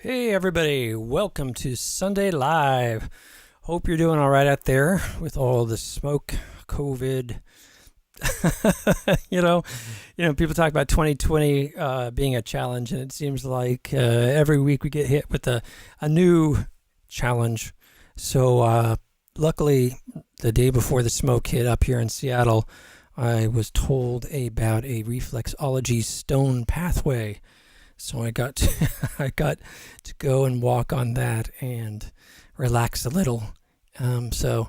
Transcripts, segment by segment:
Hey everybody, welcome to Sunday Live. Hope you're doing all right out there with all the smoke, COVID. you know, people talk about 2020 being a challenge, and it seems like every week we get hit with a new challenge. So luckily, the day before the smoke hit up here in Seattle, I was told about a reflexology stone pathway. So I got to, I got to go and walk on that and relax a little. So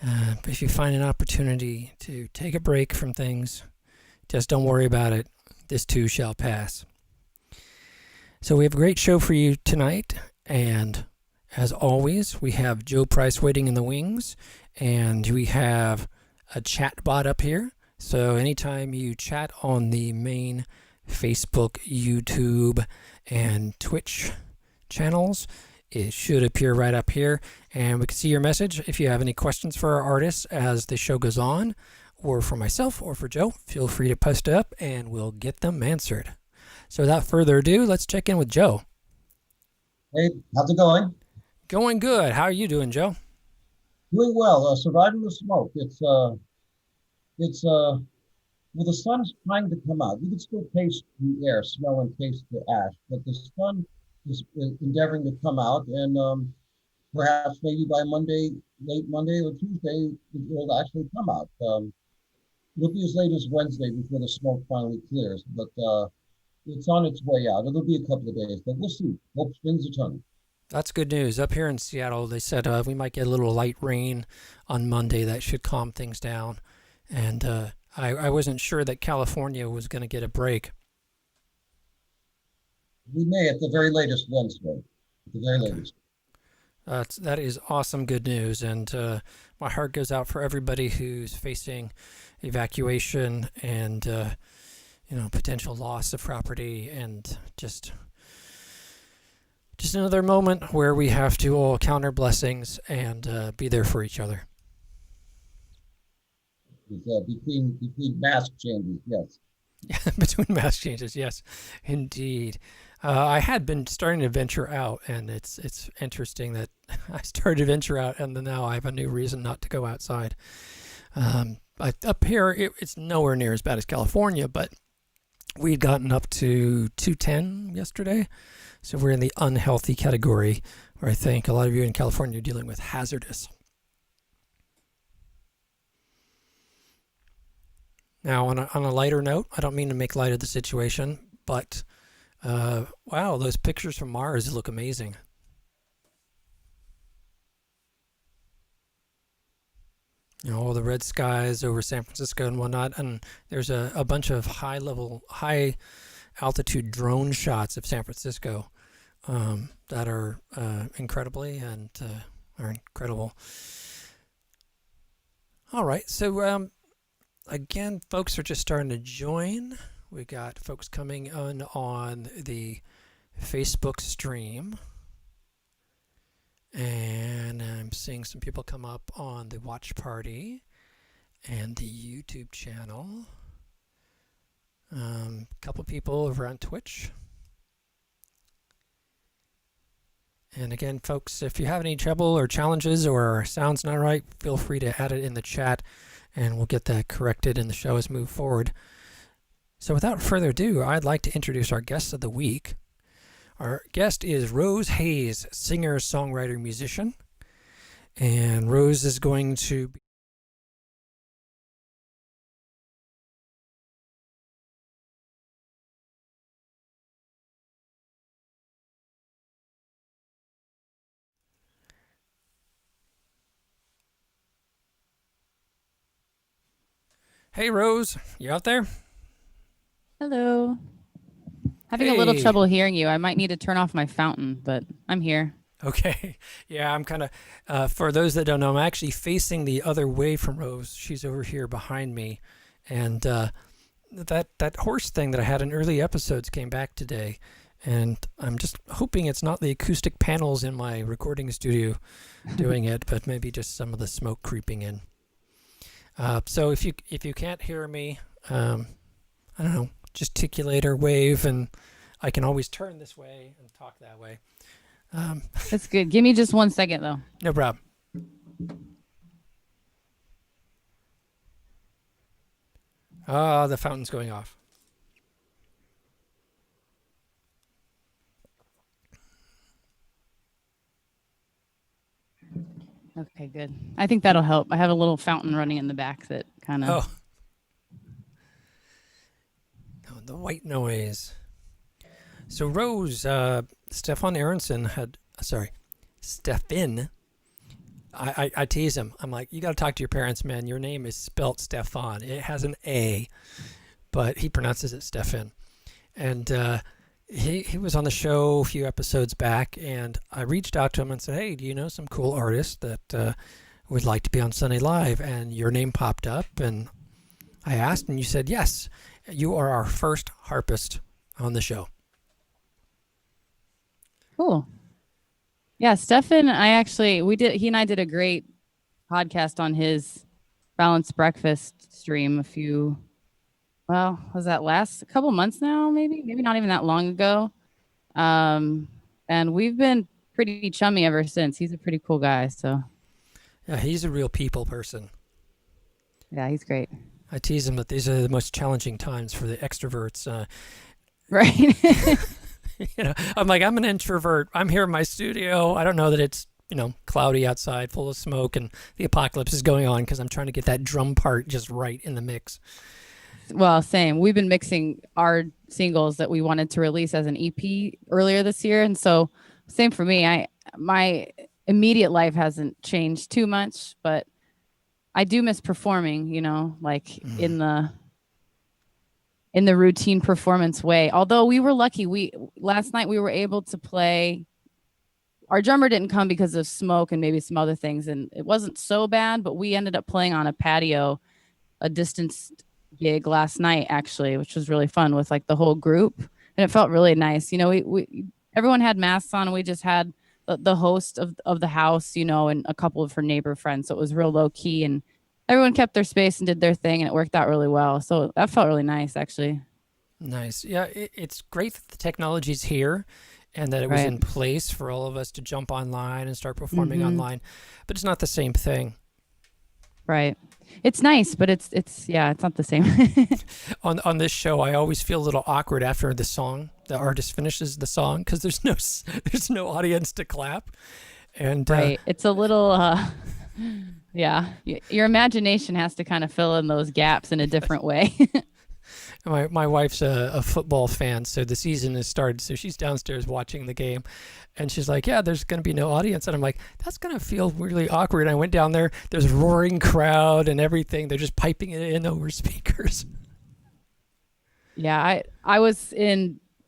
if you find an opportunity to take a break from things, just don't worry about it. This too shall pass. So we have a great show for you tonight. And as always, we have Joe Price waiting in the wings. And we have a chat bot up here. So anytime you chat on the main Facebook, YouTube, and Twitch channels, it should appear right up here, and we can see your message. If you have any questions for our artists as the show goes on, or for myself or for Joe, feel free to post it up and we'll get them answered. So without further ado, let's check in with Joe. Hey, how's it going? Going good. How are you doing, Joe? Doing well. Surviving the smoke. It's well, the sun's trying to come out. You can still taste the air, smell and taste the ash, but the sun is endeavoring to come out, and perhaps maybe by Monday, late Monday or Tuesday, it'll actually come out. It'll be as late as Wednesday before the smoke finally clears, but it's on its way out. It'll be a couple of days, but we'll see. Hope springs eternal. That's good news. Up here in Seattle, they said we might get a little light rain on Monday. That should calm things down. And I wasn't sure that California was going to get a break. We may, at the very latest, Wednesday. At the very Okay. latest. That is awesome good news. And my heart goes out for everybody who's facing evacuation and, potential loss of property, and just another moment where we have to all count our blessings and be there for each other. Between mask changes, yes. Between mask changes, yes, indeed. I had been starting to venture out, and it's interesting that I started to venture out, and then now I have a new reason not to go outside. Up here, it's nowhere near as bad as California, but we'd gotten up to 210 yesterday, so we're in the unhealthy category, where I think a lot of you in California are dealing with hazardous. Now, on a lighter note, I don't mean to make light of the situation, but wow, those pictures from Mars look amazing. All the red skies over San Francisco and whatnot, and there's a bunch of high altitude drone shots of San Francisco that are are incredible. All right, so again, folks are just starting to join. We got folks coming on the Facebook stream. And I'm seeing some people come up on the watch party and the YouTube channel. A couple people over on Twitch. And again, folks, if you have any trouble or challenges or sound's not right, feel free to add it in the chat, and we'll get that corrected in the show as we move forward. So without further ado, I'd like to introduce our guest of the week. Our guest is Rose Haze, singer, songwriter, musician. And Rose is going to be... Hey, Rose, you out there? Hello. Having a little Hey. trouble hearing you. I might need to turn off my fountain, but I'm here. Okay. Yeah, I'm kind of, for those that don't know, I'm actually facing the other way from Rose. She's over here behind me. And that horse thing that I had in early episodes came back today. And I'm just hoping it's not the acoustic panels in my recording studio doing it, but maybe just some of the smoke creeping in. So if you can't hear me, I don't know, gesticulate or wave, and I can always turn this way and talk that way. That's good. Give me just 1 second, though. No problem. Ah, the fountain's going off. Okay, good. I think that'll help. I have a little fountain running in the back that kind of. Oh. Oh, the white noise. So Rose, Stefan Aronson had, Stefan. I tease him. I'm like, you got to talk to your parents, man. Your name is spelt Stefan. It has an A, but he pronounces it Stefan. And he was on the show a few episodes back, and I reached out to him and said, hey, do you know some cool artists that would like to be on Sunday Live? And your name popped up, and I asked, and you said, yes, you are our first harpist on the show. Cool. Yeah, Stefan, he and I did a great podcast on his Balanced Breakfast stream was that a couple months now, maybe not even that long ago. And we've been pretty chummy ever since. He's a pretty cool guy, so. Yeah, he's a real people person. Yeah, he's great. I tease him that these are the most challenging times for the extroverts. Right. I'm like, I'm an introvert. I'm here in my studio. I don't know that it's, cloudy outside, full of smoke, and the apocalypse is going on because I'm trying to get that drum part just right in the mix. Well, same. We've been mixing our singles that we wanted to release as an EP earlier this year. And so same for me. My immediate life hasn't changed too much, but I do miss performing, in the routine performance way. Although we were lucky, last night we were able to play. Our drummer didn't come because of smoke and maybe some other things, and it wasn't so bad, but we ended up playing on a patio, a distance gig last night, actually, which was really fun with the whole group, and it felt really nice. We everyone had masks on, and we just had the host of the house, and a couple of her neighbor friends, so it was real low key, and everyone kept their space and did their thing, and it worked out really well. So that felt really nice, actually. Nice. Yeah, it's great that the technology's here and that it was in place for all of us to jump online and start performing online, but it's not the same thing. Right. It's nice, but it's not the same. On this show, I always feel a little awkward after the artist finishes the song, because there's no audience to clap. And right. It's a little yeah. Your imagination has to kind of fill in those gaps in a different way. My wife's a football fan, so the season has started, so she's downstairs watching the game, and she's like, yeah, there's going to be no audience. And I'm like, that's going to feel really awkward. And I went down there, there's a roaring crowd and everything. They're just piping it in over speakers. Yeah, I was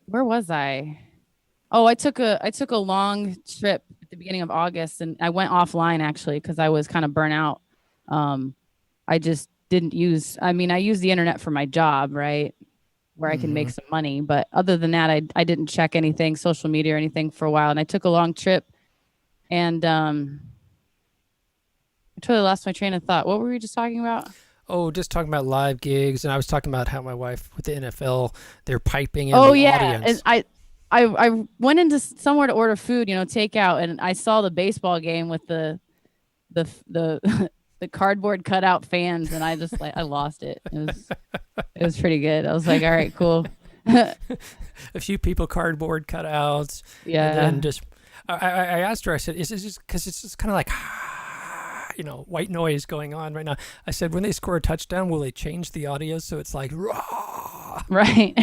where was I? Oh, I took a long trip at the beginning of August, and I went offline actually because I was kind of burnt out. I just didn't I use the internet for my job, right? Where I can make some money. But other than that, I didn't check anything, social media or anything for a while. And I took a long trip, and I totally lost my train of thought. What were we just talking about? Oh, just talking about live gigs. And I was talking about how my wife with the NFL, they're piping in the audience. And I went into somewhere to order food, takeout, and I saw the baseball game with the cardboard cutout fans, and I just I lost it. It was pretty good. I was like, all right, cool. A few people cardboard cutouts. Yeah. And then just I asked her, I said, is it just because it's just kind of like white noise going on right now? I said, when they score a touchdown, will they change the audio so it's like raw? Right.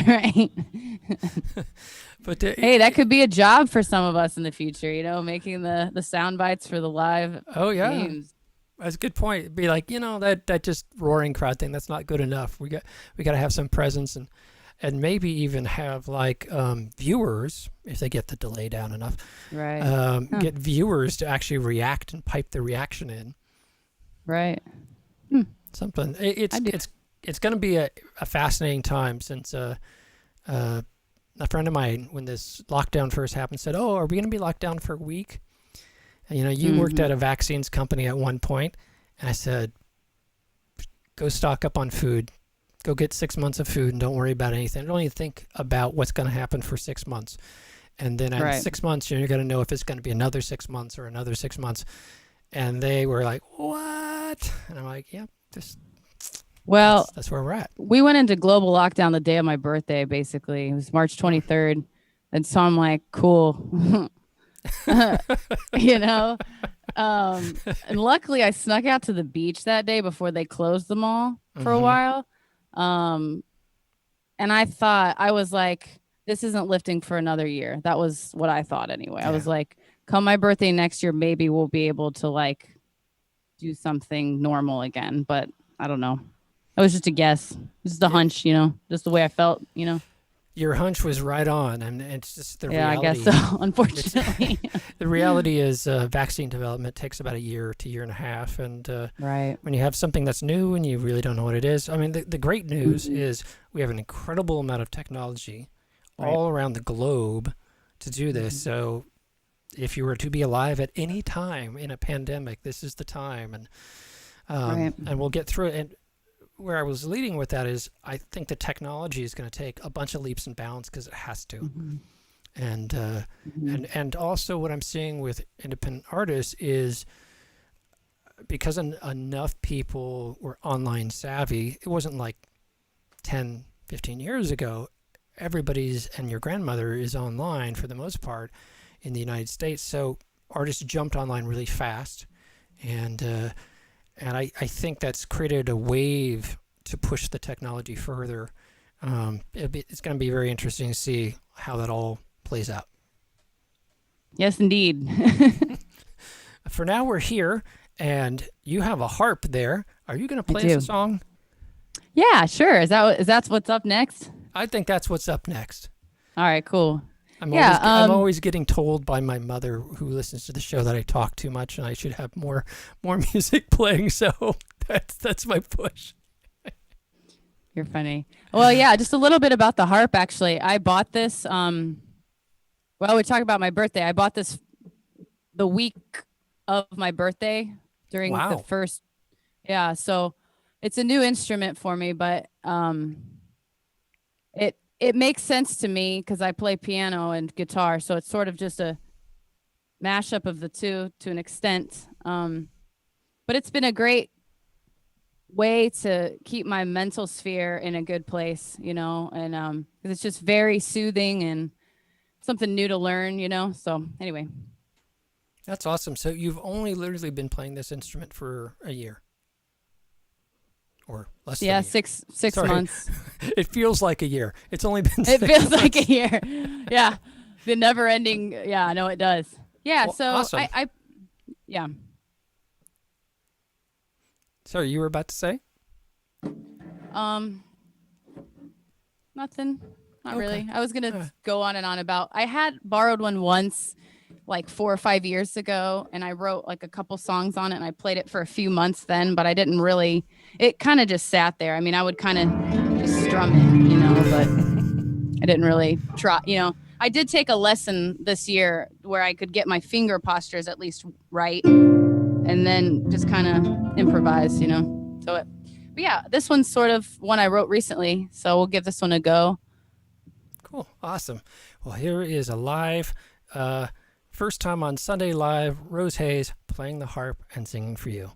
But hey, that could be a job for some of us in the future, making the sound bites for the live games. That's a good point. It'd be like, that just roaring crowd thing, that's not good enough. We got to have some presence and maybe even have viewers, if they get the delay down enough. Right. Get viewers to actually react and pipe the reaction in. Right. Something. It's going to be a fascinating time, since a friend of mine, when this lockdown first happened, said, "Oh, are we going to be locked down for a week?" And, you worked at a vaccines company at one point, and I said, go stock up on food, Go get 6 months of food and don't worry about anything. Don't even think about what's going to happen for 6 months. And then in 6 months, you're going to know if it's going to be another 6 months or another 6 months. And they were like, what? And I'm like, yeah, that's where we're at. We went into global lockdown the day of my birthday, basically. It was March 23rd. And so I'm like, cool. You know? And luckily I snuck out to the beach that day before they closed the mall for a while. And I was like, this isn't lifting for another year. That was what I thought anyway. Yeah. I was like, come my birthday next year, maybe we'll be able to like do something normal again. But I don't know. It was just a guess. Just a hunch, you know, just the way I felt, you know. Your hunch was right on, and it's just the reality. Yeah, I guess so, unfortunately. The reality is vaccine development takes about a year to year and a half, and right. when you have something that's new and you really don't know what it is, I mean, the great news is we have an incredible amount of technology all around the globe to do this, so if you were to be alive at any time in a pandemic, this is the time, and we'll get through it. And where I was leading with that is I think the technology is going to take a bunch of leaps and bounds because it has to. And also what I'm seeing with independent artists is because enough people were online savvy, it wasn't like 10, 15 years ago, everybody's and your grandmother is online for the most part in the United States. So artists jumped online really fast. And I think that's created a wave to push the technology further. It's going to be very interesting to see how that all plays out. Yes, indeed. For now, we're here, and you have a harp there. Are you going to play us a song? Yeah, sure. Is that what's up next? I think that's what's up next. All right, cool. I'm always getting told by my mother, who listens to the show, that I talk too much and I should have more music playing. So that's my push. You're funny. Well, yeah, just a little bit about the harp. Actually, I bought this. We talk about my birthday. I bought this the week of my birthday during the first. Yeah, so it's a new instrument for me, but it makes sense to me because I play piano and guitar, so it's sort of just a mashup of the two to an extent. But it's been a great way to keep my mental sphere in a good place, you know, and because it's just very soothing and something new to learn, you know. So anyway. That's awesome. So you've only literally been playing this instrument for a year. Or less than a year. six months. It feels like a year. It's only been 6 months. It feels months. like a year. Yeah. The never ending. Yeah, I know it does. Yeah. Well, so awesome. Yeah. Sorry, you were about to say? Nothing. Not really. I was going to go on and on about, I had borrowed one once, like 4 or 5 years ago, and I wrote like a couple songs on it, and I played it for a few months then, but I didn't really, it kind of just sat there. I mean, I would kind of just strum it, you know, but I didn't really try, you know. I did take a lesson this year where I could get my finger postures at least right, and then just kind of improvise, you know. But yeah, this one's sort of one I wrote recently, so we'll give this one a go. Cool. Awesome. Well, here is a live, first time on Sunday Live, Rose Haze playing the harp and singing for you.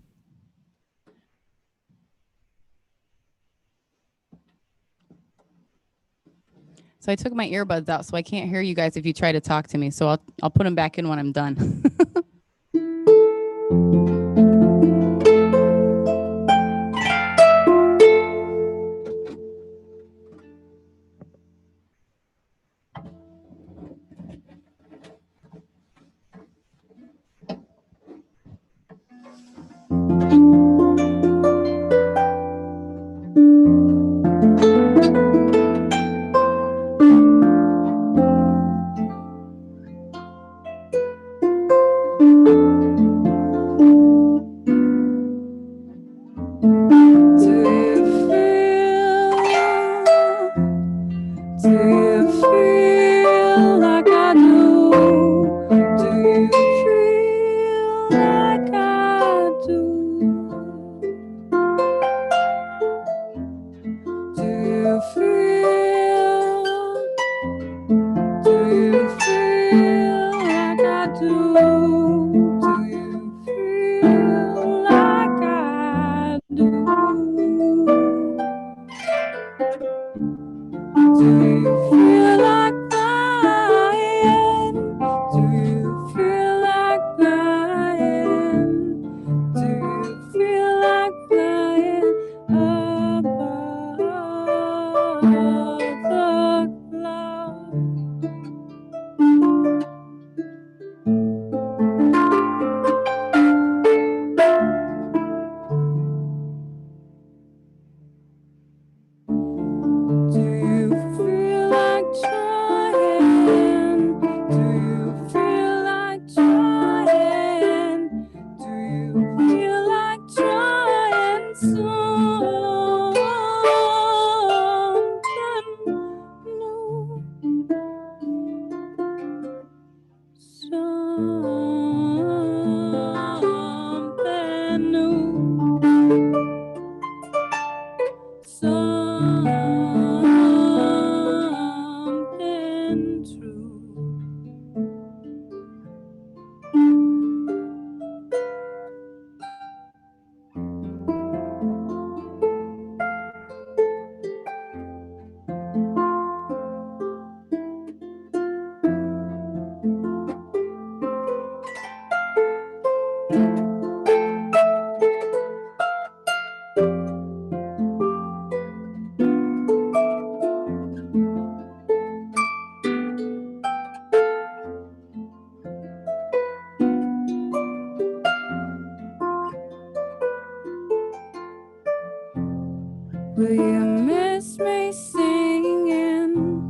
So I took my earbuds out, so I can't hear you guys if you try to talk to me. So I'll put them back in when I'm done. Will you miss me singing?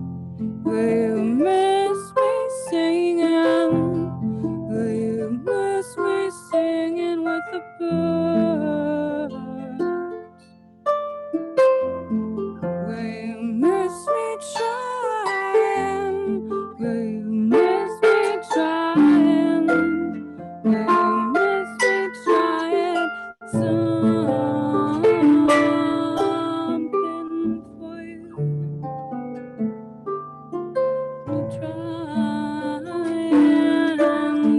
Will you miss me singing? Will you miss me singing with the birds? Will you miss me trying? Will you miss me trying? Will you miss me trying? Something for you to trying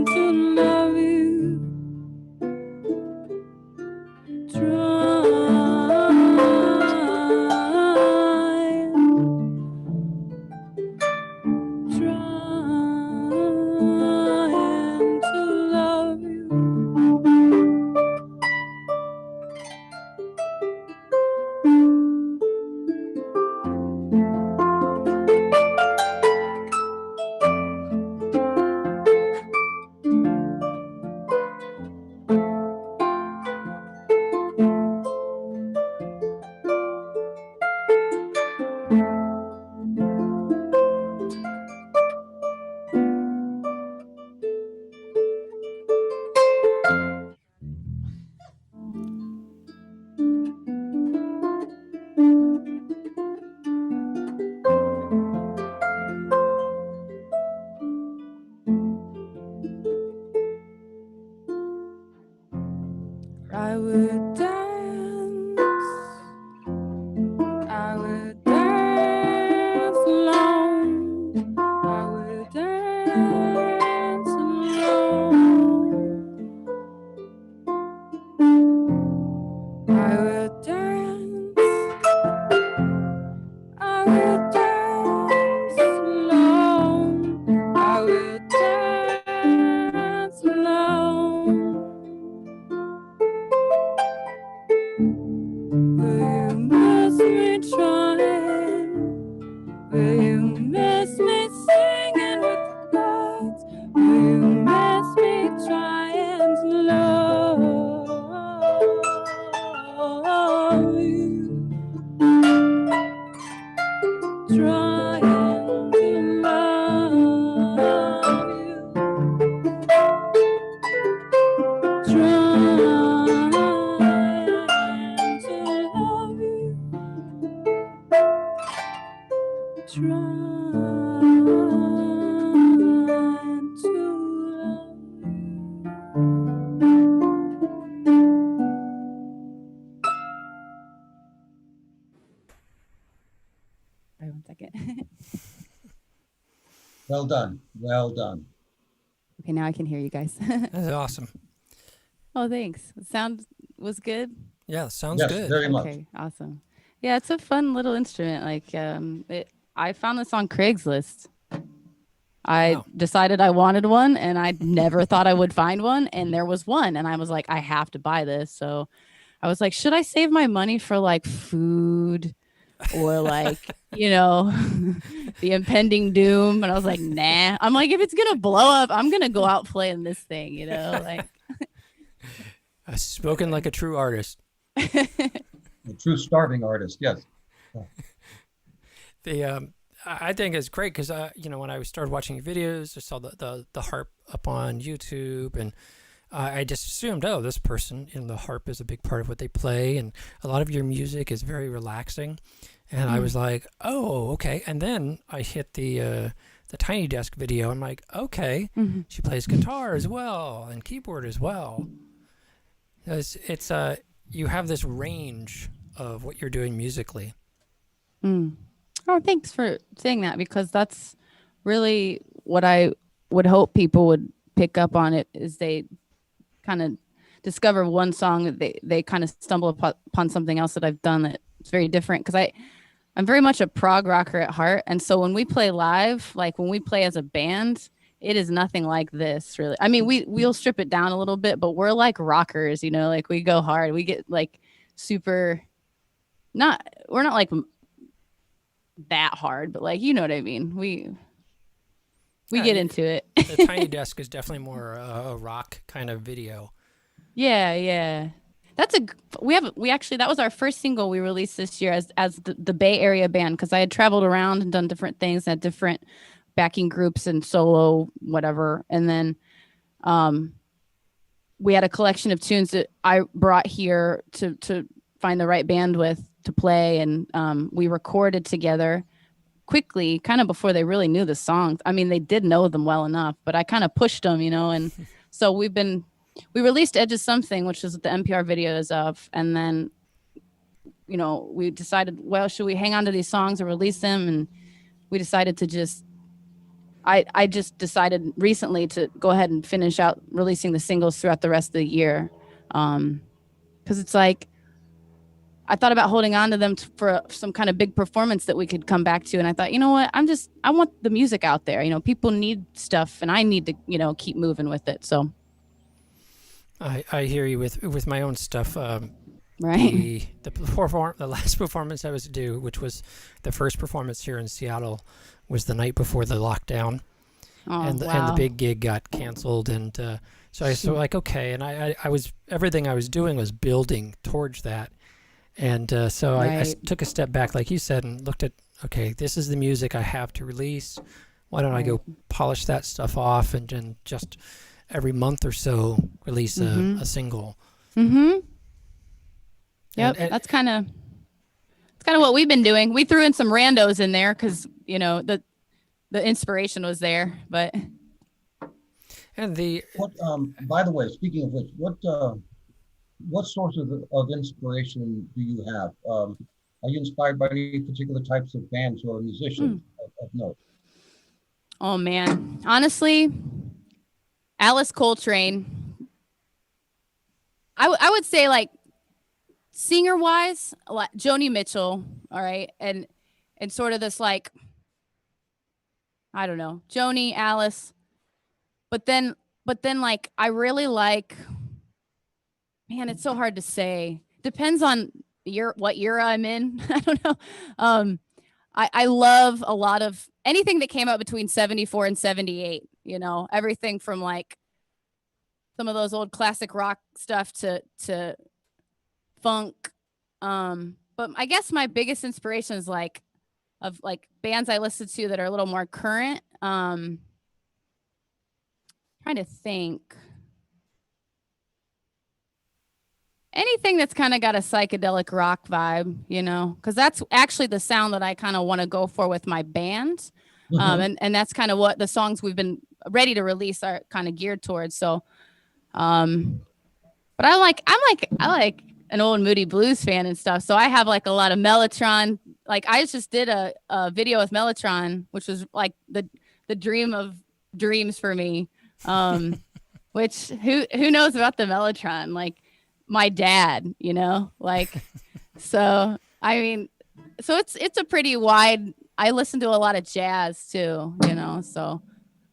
to love you, trying to love you. I would dance, I would dance alone, I would dance alone, I would dance, I would dance alone, I would dance alone. Will you miss me trying? Will you miss me singing with the birds? Will you miss me trying to love you? Trying to love you. Trying to love you. Trying to Wait 1 second. Well done. Well done. Okay, now I can hear you guys. That's awesome. Oh, thanks. The sound was good. Yeah, sounds Yes, good. very much. Okay, awesome. Yeah, it's a fun little instrument. Like, I found this on Craigslist. I Wow. decided I wanted one, and I never thought I would find one, and there was one, and I was like, I have to buy this. So I was like, should I save my money for like food or like, the impending doom? And I was like, nah. I'm like, if it's gonna blow up, I'm gonna go out playing this thing, like. Spoken like a true artist. A true starving artist, yes. I think it's great because when I started watching your videos, I saw the harp up on YouTube, and I just assumed, oh, this person in the harp is a big part of what they play, and a lot of your music is very relaxing, and I was like, oh, okay. And then I hit the Tiny Desk video. I'm like, okay, she plays guitar as well and keyboard as well. It's you have this range of what you're doing musically. Oh, thanks for saying that, because that's really what I would hope people would pick up on it, is they kind of discover one song that they kind of stumble upon something else that I've done that's very different, because I'm very much a prog rocker at heart. And so when we play live, like when we play as a band, it is nothing like this, really. I mean, we'll strip it down a little bit, but we're like rockers, like we go hard. We get like super, we're not like that hard, but like, you know what I mean? We get into it. The Tiny Desk is definitely more a rock kind of video. Yeah. We actually, that was our first single we released this year as the Bay Area band, because I had traveled around and done different things at different backing groups and solo whatever, and then we had a collection of tunes that I brought here to find the right bandwidth to play, and we recorded together quickly, kind of before they really knew the songs. I mean, they did know them well enough, but I kind of pushed them, and so we released Edge of Something, which is what the NPR video is of, and then we decided, well, should we hang on to these songs or release them? And we decided to just I just decided recently to go ahead and finish out releasing the singles throughout the rest of the year, because it's like I thought about holding on to them for some kind of big performance that we could come back to. And I thought, you know what, I want the music out there. People need stuff, and I need to, keep moving with it. So I hear you with my own stuff. Right. The last performance I was to do, which was the first performance here in Seattle, was the night before the lockdown. Oh, and wow. the big gig got canceled, and so I was like, okay, and I was, everything I was doing was building towards that. And so I took a step back, like you said, and looked at, okay, this is the music I have to release. Why don't I go polish that stuff off and just every month or so release a single? Mm-hmm. Yep, and that's kind of what we've been doing. We threw in some randos in there because the inspiration was there, but. And what? By the way, speaking of which, what sources of inspiration do you have? Are you inspired by any particular types of bands or musicians of note? Oh man, honestly, Alice Coltrane. I would say, like, singer wise, like Joni Mitchell, all right, and sort of this, like, I don't know, Joni, Alice, but then like I really like. Man, it's so hard to say. Depends on what era I'm in. I don't know. I love a lot of anything that came out between 74 and 78, everything from like some of those old classic rock stuff to funk. But I guess my biggest inspiration is of bands I listen to that are a little more current. Trying to think. Anything that's kind of got a psychedelic rock vibe, because that's actually the sound that I kind of want to go for with my band. And that's kind of what the songs we've been ready to release are kind of geared towards. So, but I'm like an old Moody Blues fan and stuff. So I have like a lot of Mellotron. Like I just did a video with Mellotron, which was like the dream of dreams for me. Which who knows about the Mellotron? Like my dad, you know, like, so, I mean, so it's a pretty wide, I listen to a lot of jazz too, you know, so,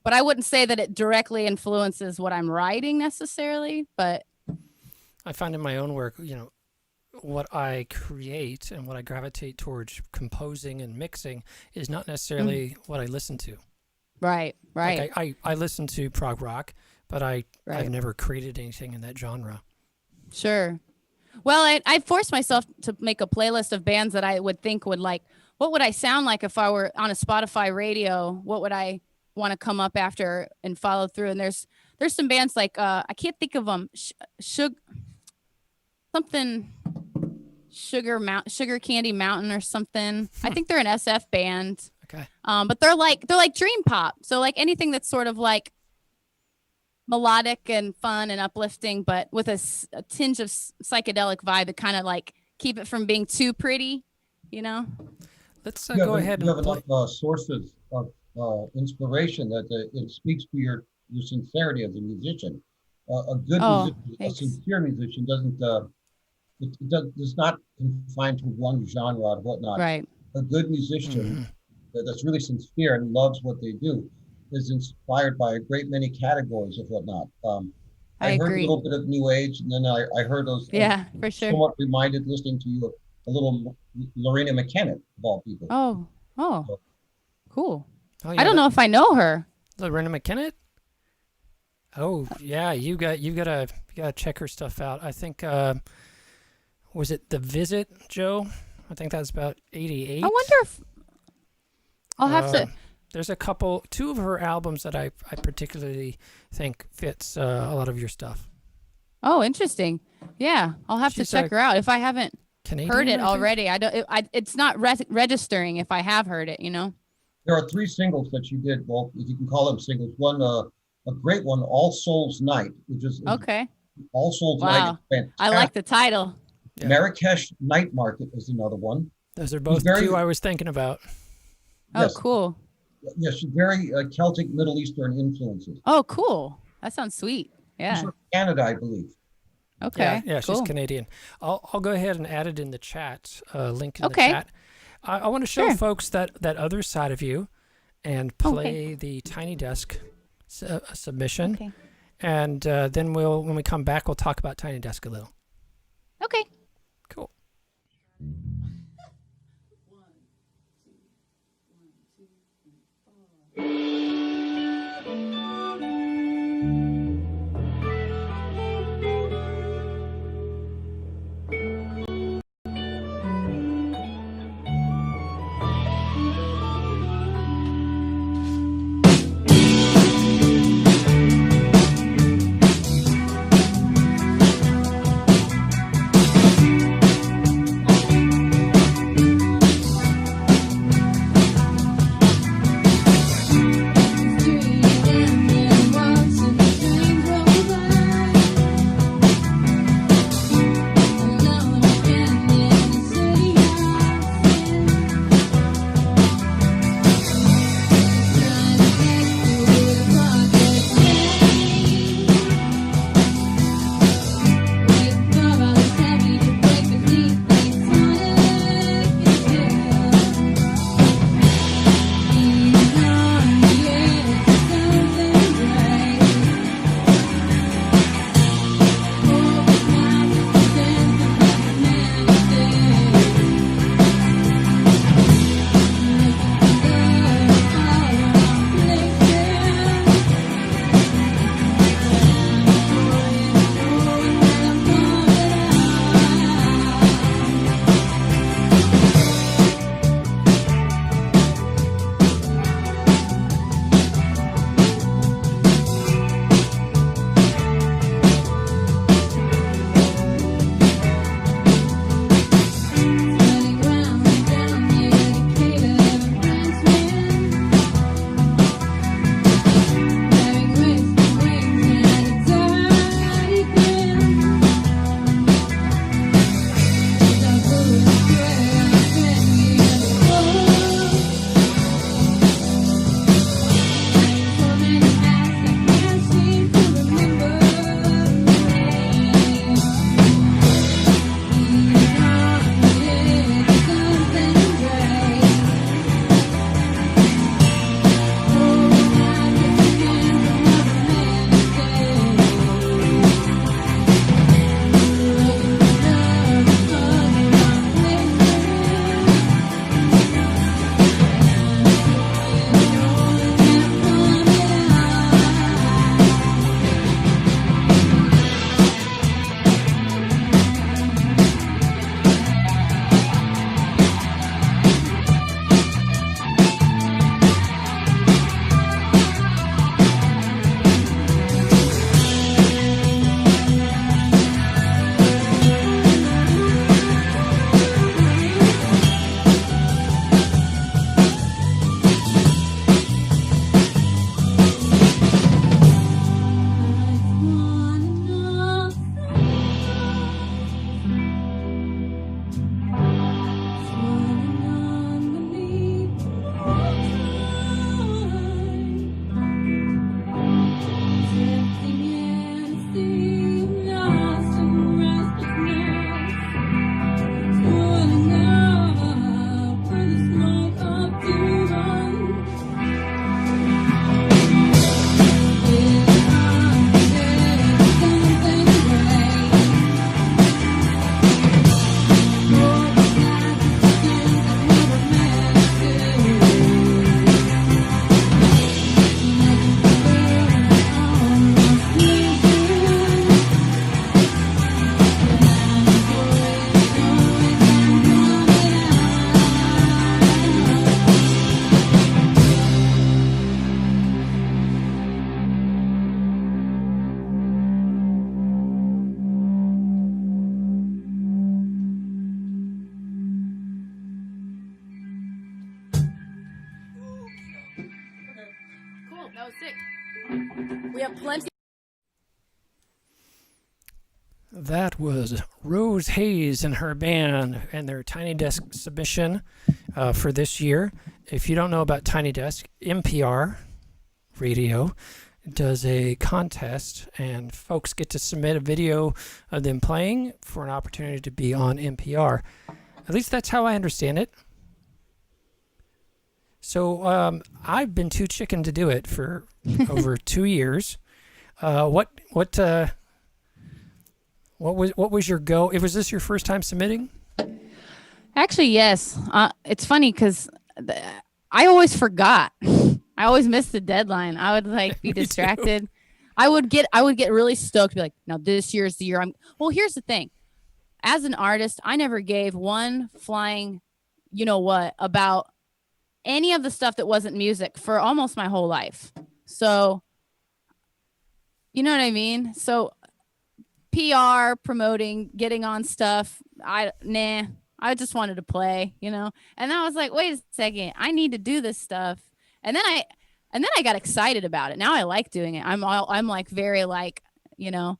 but I wouldn't say that it directly influences what I'm writing necessarily, but I find in my own work, you know, what I create and what I gravitate towards composing and mixing is not necessarily what I listen to. right. Like I listen to prog rock, but I've Right. never created anything in that genre. Sure. Well, I forced myself to make a playlist of bands that I would think would like, what would I sound like if I were on a Spotify radio? What would I want to come up after and follow through? And there's some bands like, I can't think of them. Sugar Candy Mountain or something. I think they're an SF band. Okay. But they're like dream pop. So like anything that's sort of like melodic and fun and uplifting, but with a tinge of psychedelic vibe to kind of like keep it from being too pretty, you know? Let's go ahead you and have play. enough sources of inspiration that it speaks to your sincerity as a musician. A good musician, a thanks. sincere musician doesn't is not confined to one genre and whatnot. Right. A good musician that's really sincere and loves what they do is inspired by a great many categories of whatnot. I heard agree. a little bit of New Age, and then I heard those. Yeah, for sure. Somewhat reminded listening to you of a little Lorena McKennitt of all people. Oh, cool. Oh, yeah, I don't know if I know her. Lorena McKennitt. Oh yeah, you gotta check her stuff out. I think was it The Visit, Joe? I think that's about 88. I wonder if I'll have to. There's two of her albums that I particularly think fits a lot of your stuff. Oh, interesting. Yeah, I'll have She's to check her out if I haven't Canadian, heard it I think? already. It's not registering if I have heard it. You know. There are 3 singles that you did. Well, if you can call them singles. One, a great one, All Souls Night, which is Okay. All Souls Wow. Night. Is fantastic. I like the title. Yeah. Marrakesh Night Market is another one. Those are both very- two I was thinking about. Oh, Yes. cool. Yes, very Celtic, Middle Eastern influences. Oh, cool. That sounds sweet. Yeah. She's from Canada, I believe. Okay. Yeah, she's cool. Canadian. I'll go ahead and add it in the chat, link in Okay. the chat. I want to show Sure. folks that other side of you and play the Tiny Desk submission. Okay. And then when we come back, we'll talk about Tiny Desk a little. Okay. Cool. plenty. That was Rose Haze and her band and their Tiny Desk submission for this year. If you don't know about Tiny Desk, NPR Radio does a contest, and folks get to submit a video of them playing for an opportunity to be on NPR. At least that's how I understand it. So I've been too chicken to do it for over 2 years. What was your go? Was this your first time submitting? Actually, yes. It's funny because I always forgot. I always missed the deadline. I would like be distracted. I would get really stoked, be like, now this year's the year well, here's the thing. As an artist, I never gave one flying, you know what, about any of the stuff that wasn't music for almost my whole life. So, you know what I mean? So PR, promoting, getting on stuff, I just wanted to play, you know? And I was like, wait a second, I need to do this stuff. And then I got excited about it. Now I like doing it. I'm like very like, you know,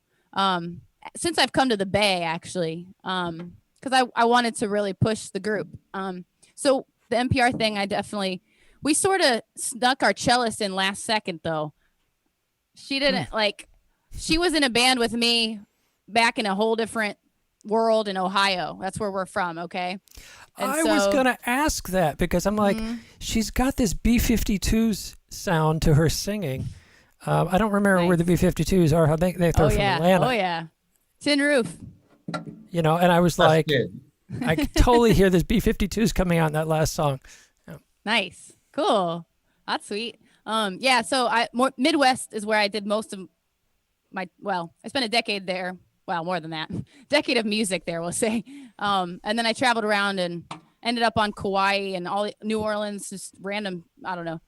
since I've come to the Bay actually, because I wanted to really push the group. So the NPR thing, we sort of snuck our cellist in last second though. She didn't she was in a band with me back in a whole different world in Ohio. That's where we're from. Okay. And I was going to ask that because I'm like, she's got this B-52s sound to her singing. I don't remember where the B-52s are. How they're from Atlanta. Oh yeah. Tin Roof. You know, and I was That's like, good. I could totally hear this B-52s coming out in that last song. Yeah. Nice. Cool. That's sweet. Yeah. So Midwest is where I did most of I spent a decade there. Well, more than that, decade of music there, we'll say. And then I traveled around and ended up on Kauai and all New Orleans, just random, I don't know,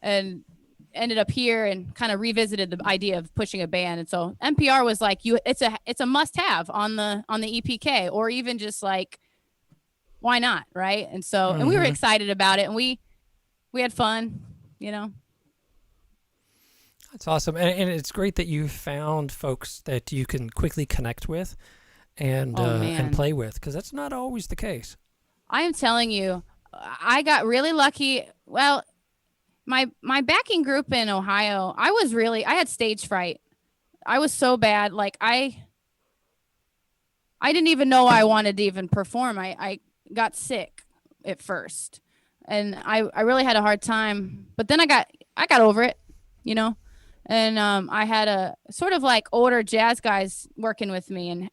and ended up here and kind of revisited the idea of pushing a band. And so NPR was like, it's a must have on the EPK, or even just like, why not? Right. And so, and we were excited about it, and we had fun, you know. That's awesome. And it's great that you found folks that you can quickly connect with and play with, because that's not always the case. I am telling you, I got really lucky. Well, my backing group in Ohio, I had stage fright. I was so bad. Like I didn't even know I wanted to even perform. I got sick at first, and I really had a hard time, but then I got over it, you know. And I had a sort of like older jazz guys working with me, and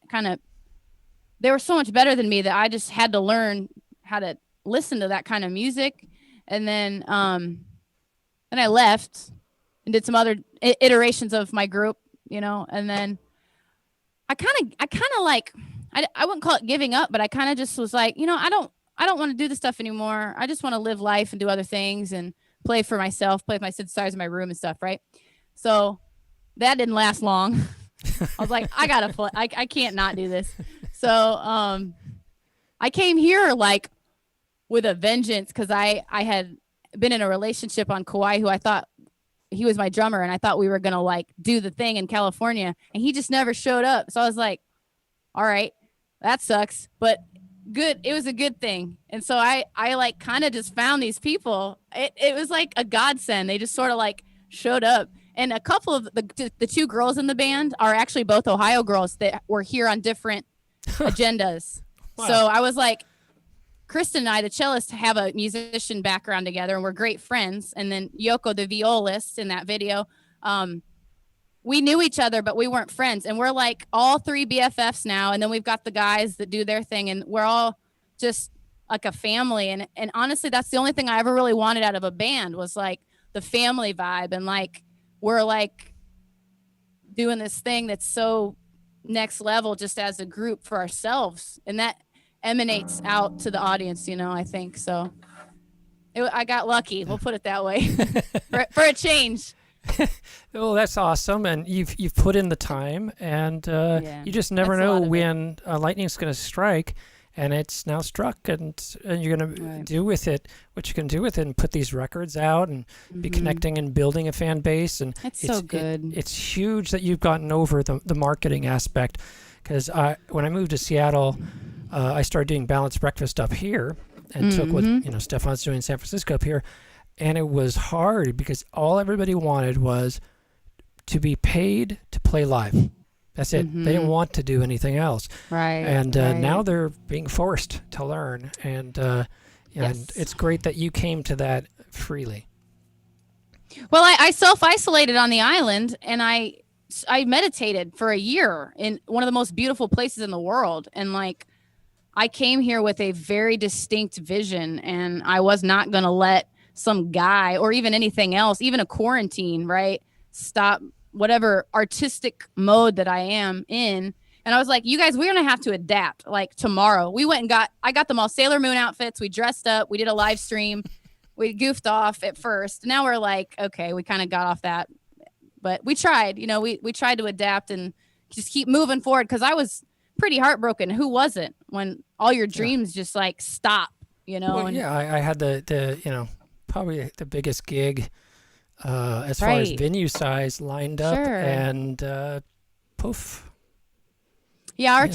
they were so much better than me that I just had to learn how to listen to that kind of music. And then I left and did some other iterations of my group, you know. And then I kind of like, I wouldn't call it giving up, but I kind of just was like, you know, I don't want to do this stuff anymore. I just want to live life and do other things and play for myself, play with my synthesizers in my room and stuff, right? So that didn't last long. I was like, I gotta play. I can't not do this. So I came here like with a vengeance, because I had been in a relationship on Kauai who I thought he was my drummer, and I thought we were gonna like do the thing in California, and he just never showed up. So I was like, all right, that sucks, but good. It was a good thing. And so I like kind of just found these people. It was like a godsend. They just sort of like showed up. And a couple of the two girls in the band are actually both Ohio girls that were here on different agendas. Wow. So I was like, Kristen and I, the cellist, have a musician background together, and we're great friends. And then Yoko, the violist in that video, we knew each other, but we weren't friends. And we're like all three BFFs now. And then we've got the guys that do their thing, and we're all just like a family. And honestly, that's the only thing I ever really wanted out of a band, was like the family vibe, and like, we're like doing this thing that's so next level just as a group for ourselves. And that emanates out to the audience, you know, I think. So I got lucky. We'll put it that way for a change. Oh, that's awesome. And you've put in the time, and you just never know when lightning's going to strike. and it's now struck, and you're going to Right. do with it what you can do with it, and put these records out, and be connecting and building a fan base. And It's so good. it's huge that you've gotten over the marketing aspect, because when I moved to Seattle, I started doing balanced breakfast up here, and took what Stefan's doing in San Francisco up here, and it was hard because all everybody wanted was to be paid to play live. That's it. They didn't want to do anything else. Right. And right. now they're being forced to learn. And and it's great that you came to that freely. Well, I self-isolated on the island, and I meditated for a year in one of the most beautiful places in the world. And like, I came here with a very distinct vision, and I was not going to let some guy or even anything else, even a quarantine, right, stop whatever artistic mode that I am in. And I was like, you guys, we're going to have to adapt. Like tomorrow, I got them all Sailor Moon outfits. We dressed up. We did a live stream. We goofed off at first. Now we're like, okay, we kind of got off that. But we tried, we tried to adapt and just keep moving forward, because I was pretty heartbroken. Who wasn't, when all your dreams just like stop, Well, I had the probably the biggest gig as far as venue size lined up, and poof. Yeah,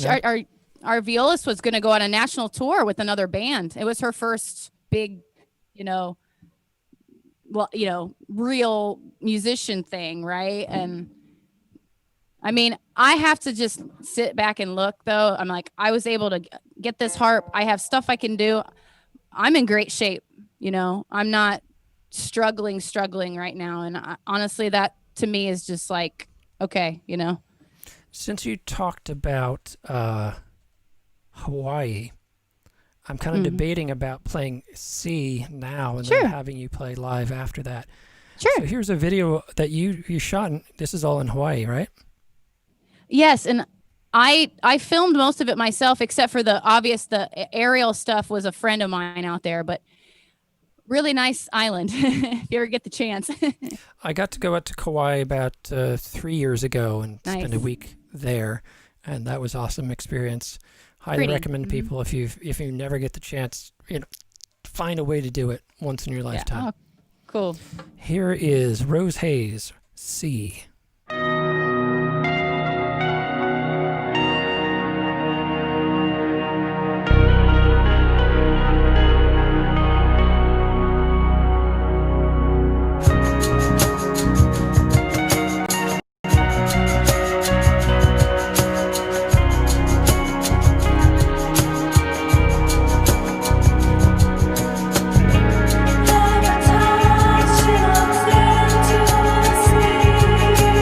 our violist was going to go on a national tour with another band. It was her first big, real musician thing, right? And I mean, I have to just sit back and look, though. I'm like, I was able to get this harp. I have stuff I can do. I'm in great shape. I'm not struggling right now. And honestly, that to me is just like, okay, Since you talked about Hawaii, I'm kind of debating about playing C now and then having you play live after that. Sure. So here's a video that you shot. This is all in Hawaii, right? Yes, and I filmed most of it myself, except for the aerial stuff was a friend of mine out there. But really nice island if you ever get the chance. I got to go out to Kauai about 3 years ago and spend a week there, and that was awesome experience. Highly recommend people if you never get the chance, find a way to do it once in your lifetime. Oh, cool. Here is Rose Haze, C. She looks into the sea.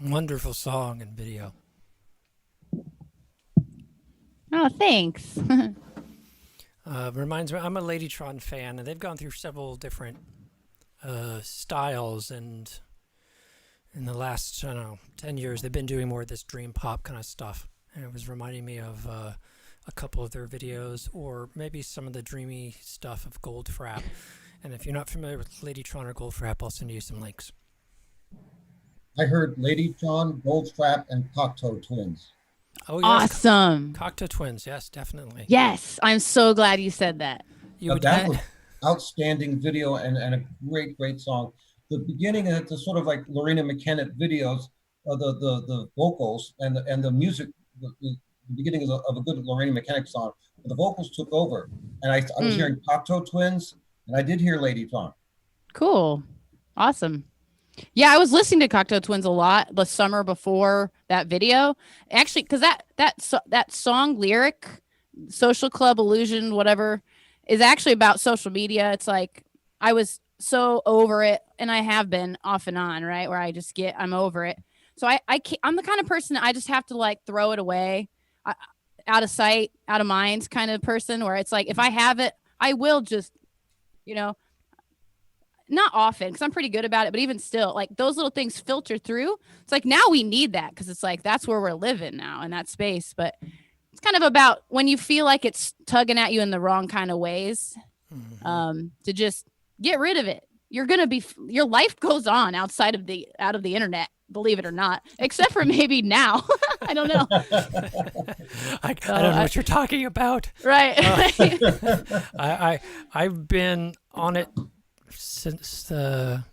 Wonderful song and video. Oh, thanks. Reminds me, I'm a Ladytron fan, and they've gone through several different styles, and in the last, I don't know, 10 years, they've been doing more of this dream pop kind of stuff. And it was reminding me of a couple of their videos, or maybe some of the dreamy stuff of Goldfrapp. And if you're not familiar with Ladytron or Goldfrapp, I'll send you some links. I heard Ladytron, Goldfrapp, and Cocteau Twins. Oh, yes. Awesome. Cocteau Twins, yes, definitely. Yes, I'm so glad you said that. You would, That was outstanding video and a great song. The beginning, it's sort of like Lorena McKennitt videos, the vocals and the music. The beginning of a good Lorena McKennitt song. But the vocals took over, and I was hearing Cocteau Twins, and I did hear Ladytron. Cool. Awesome. Yeah, I was listening to Cocteau Twins a lot the summer before that video. Actually, because that song lyric, Social Club Illusion, whatever, is actually about social media. It's like I was so over it, and I have been off and on, right? Where I'm over it. So I'm the kind of person that I just have to like throw it away, out of sight, out of mind kind of person, where it's like if I have it, I will just, not often, because I'm pretty good about it, but even still, like those little things filter through. It's like now we need that because it's like that's where we're living now in that space. But it's kind of about when you feel like it's tugging at you in the wrong kind of ways, to just get rid of it. Your life goes on out of the internet, believe it or not, except for maybe now. I don't know. I don't know what you're talking about. Right. I've been on it since the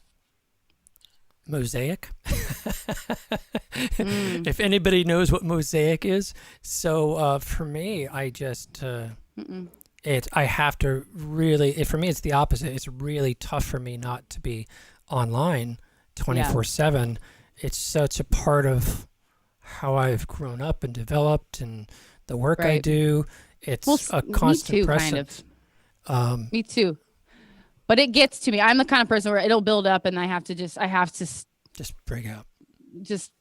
Mosaic. If anybody knows what Mosaic is. So for me, I just I have to really, for me it's the opposite. It's really tough for me not to be online 24/7. It's such a part of how I've grown up and developed and the work I do. It's a constant presence. Kind of. Me too. But it gets to me. I'm the kind of person where it'll build up and I have to just break out. Just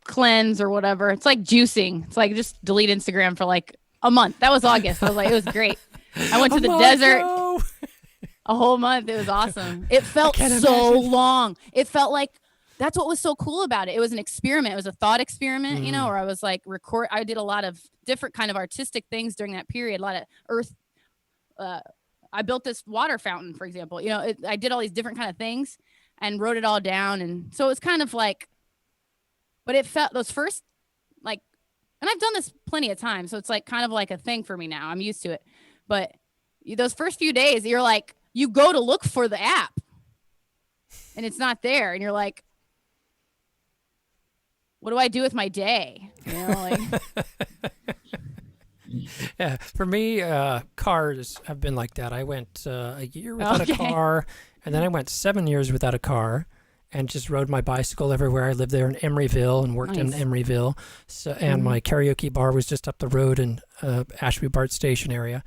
cleanse or whatever. It's like juicing. It's like just delete Instagram for like a month. That was August. I was like, it was great. I went to the desert a whole month. It was awesome. It felt so long. It felt like that's what was so cool about it. It was an experiment. It was a thought experiment, where I was like I did a lot of different kind of artistic things during that period. A lot of earth, I built this water fountain, for example. I did all these different kind of things and wrote it all down. And so it was kind of like, but it felt those first, like, and I've done this plenty of times. So it's like kind of like a thing for me now. I'm used to it. But those first few days, you're like, you go to look for the app and it's not there. And you're like, what do I do with my day? Yeah, for me, cars have been like that. I went a year without a car, and then I went 7 years without a car, and just rode my bicycle everywhere. I lived there in Emeryville and worked in Emeryville, and my karaoke bar was just up the road in Ashby Bart Station area,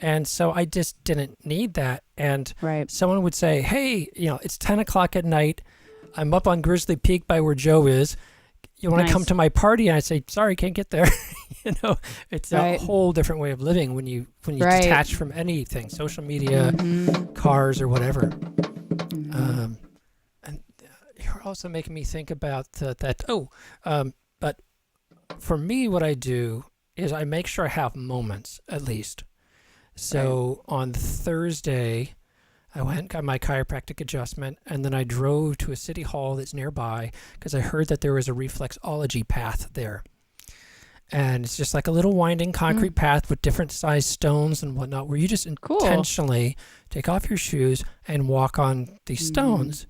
and so I just didn't need that. And someone would say, "Hey, it's 10 o'clock at night. I'm up on Grizzly Peak by where Joe is. You want to come to my party?" And I say, "Sorry, can't get there." It's a whole different way of living when you detach from anything, social media, cars, or whatever. And you're also making me think about that. But for me, what I do is I make sure I have moments at least. So on Thursday, I went and got my chiropractic adjustment, and then I drove to a city hall that's nearby because I heard that there was a reflexology path there. And it's just like a little winding concrete path with different sized stones and whatnot, where you just intentionally take off your shoes and walk on these stones.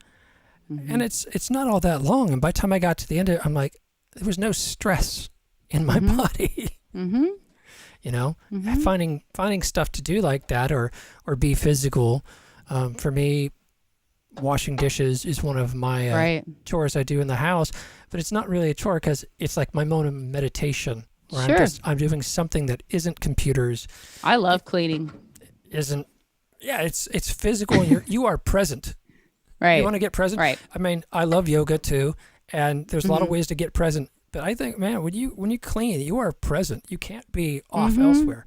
And it's not all that long. And by the time I got to the end of it, I'm like, there was no stress in my body. Finding stuff to do like that or be physical. For me, washing dishes is one of my chores I do in the house, but it's not really a chore because it's like my moment of meditation where I'm doing something that isn't computers. I love cleaning. It's physical and you are present. Right. You want to get present? Right. I mean, I love yoga too, And there's a lot of Mhm. ways to get present. But I think, man, when you clean, you are present. You can't be off Mhm. elsewhere.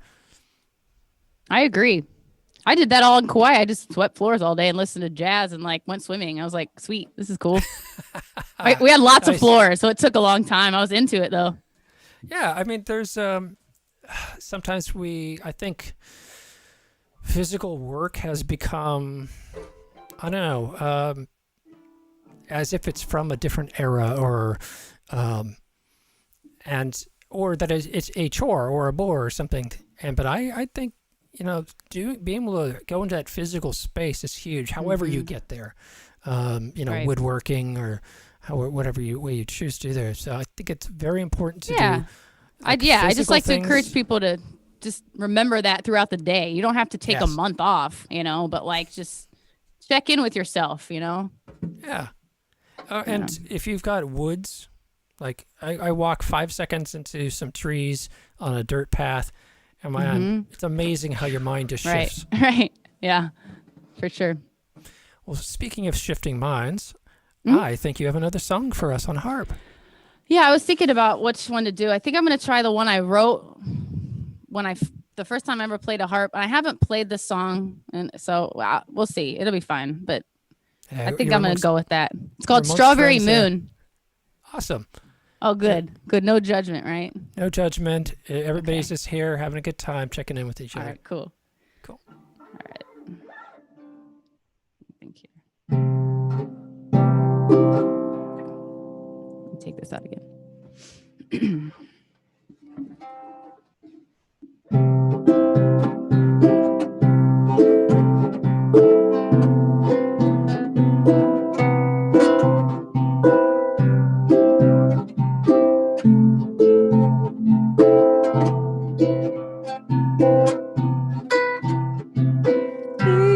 I agree. I did that all in Kauai. I just swept floors all day and listened to jazz and like went swimming. I was like, sweet, this is cool. We had lots of Nice. floors, so it took a long time. I was into it though. Yeah, I mean, there's sometimes I think physical work has become, I don't know, as if it's from a different era, or or that it's a chore or a bore or something. But I think, being able to go into that physical space is huge. However you Mhm. get there, Right. woodworking or whatever way you choose to do there. So I think it's very important to Yeah. do. I just physical like to encourage things. people to just remember that throughout the day. You don't have to take a Yes. month off, but like just check in with yourself, Yeah. And if you've got woods, like I walk 5 seconds into some trees on a dirt path, and man, Mhm. it's amazing how your mind just Right. shifts. Right. Yeah. For sure. Well, speaking of shifting minds, Mhm. I think you have another song for us on harp. Yeah, I was thinking about which one to do. I think I'm going to try the one I wrote the first time I ever played a harp. I haven't played this song, and so we'll see. It'll be fine, but I think You're I'm going to amongst- go with that. It's called amongst Strawberry friends there. Moon. Awesome. Oh, good. Good. No judgment, right? No judgment. Everybody's just here having a good time, checking in with each All other. right, cool. Cool. All right. Thank you. Let me take this out again.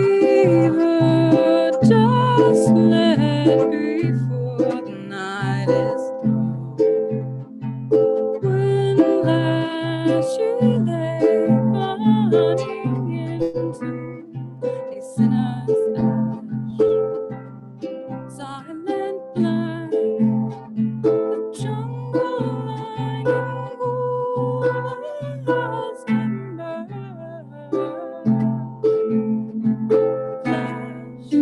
Fever, just let before the night is through. When last you lay plunging into a sinner's ash, silent black, the jungle lying in cool as ember. Flash.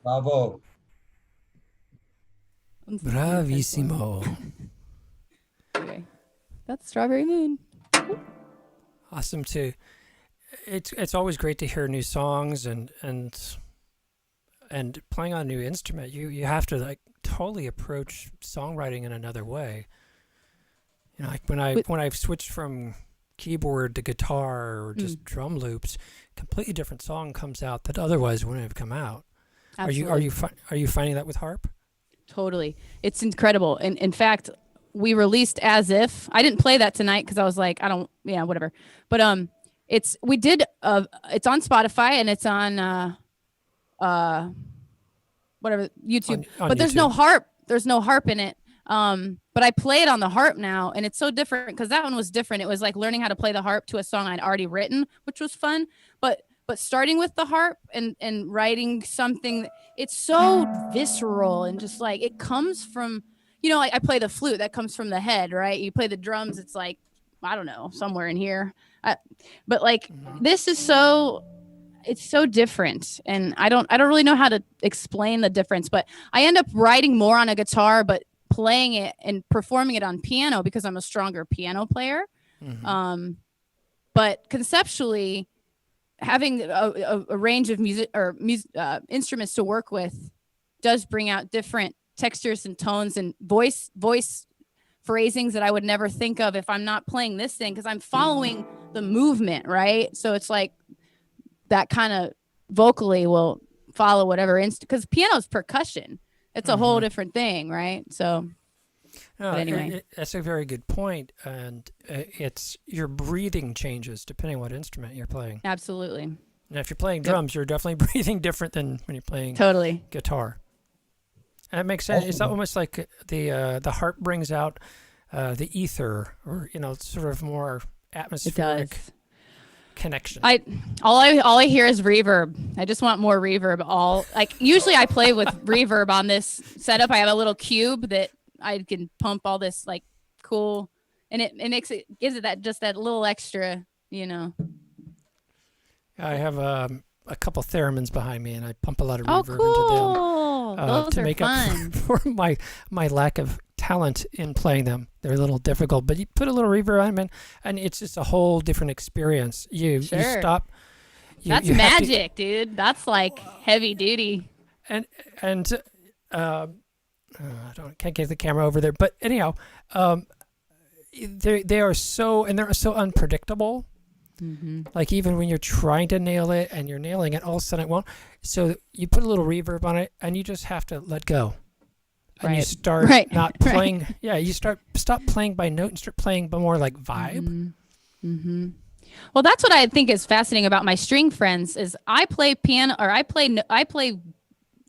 Bravo. Bravissimo. Okay. That's Strawberry Moon. Awesome too. It's always great to hear new songs and playing on a new instrument. You have to like totally approach songwriting in another way. You know, like when I've switched from keyboard to guitar or just drum loops, completely different song comes out that otherwise wouldn't have come out. Absolutely. Are you finding that with harp? Totally. It's incredible. And in fact, we released As If. I didn't play that tonight because I was like, whatever. But it's on Spotify and it's on whatever YouTube. On but there's YouTube. no harp. There's no harp in it. But I play it on the harp now, and it's so different because that one was different. It was like learning how to play the harp to a song I'd already written, which was fun. But starting with the harp and writing something, it's so visceral and just like it comes from, like I play the flute, that comes from the head, right? You play the drums, it's like, I don't know, somewhere in here. But like this is it's so different, and I don't really know how to explain the difference. But I end up writing more on a guitar, but playing it and performing it on piano because I'm a stronger piano player. But conceptually, having a range of music or instruments to work with does bring out different textures and tones and voice phrasings that I would never think of if I'm not playing this thing, because I'm following the movement, right? So it's like that kind of vocally will follow whatever because piano's percussion. It's a whole different thing, right? So No, anyway. that's a very good point, and it's your breathing changes depending on what instrument you're playing. Absolutely. And if you're playing drums, you're definitely breathing different than when you're playing Totally. guitar. And it makes sense. It's almost like the harp brings out the ether, or sort of more It atmospheric does. connection. All I hear is reverb. I just want more reverb. Usually I play with reverb on this setup. I have a little cube that I can pump all this like cool, and it gives it that little extra, I have a couple theremins behind me, and I pump a lot of Oh, reverb cool. into them Those to are make fun. up for my lack of talent in playing them. They're a little difficult, but you put a little reverb on them, and it's just a whole different experience. You Sure. stop. That's you have to- magic, dude. That's like heavy duty. and can't get the camera over there, but anyhow, they are so unpredictable. Like even when you're trying to nail it and you're nailing it, all of a sudden it won't. So you put a little reverb on it, and you just have to let go, and you Right. start Right. not Right. playing. Yeah, you stop playing by note and start playing by more like vibe. Well, that's what I think is fascinating about my string friends is I play piano, or I play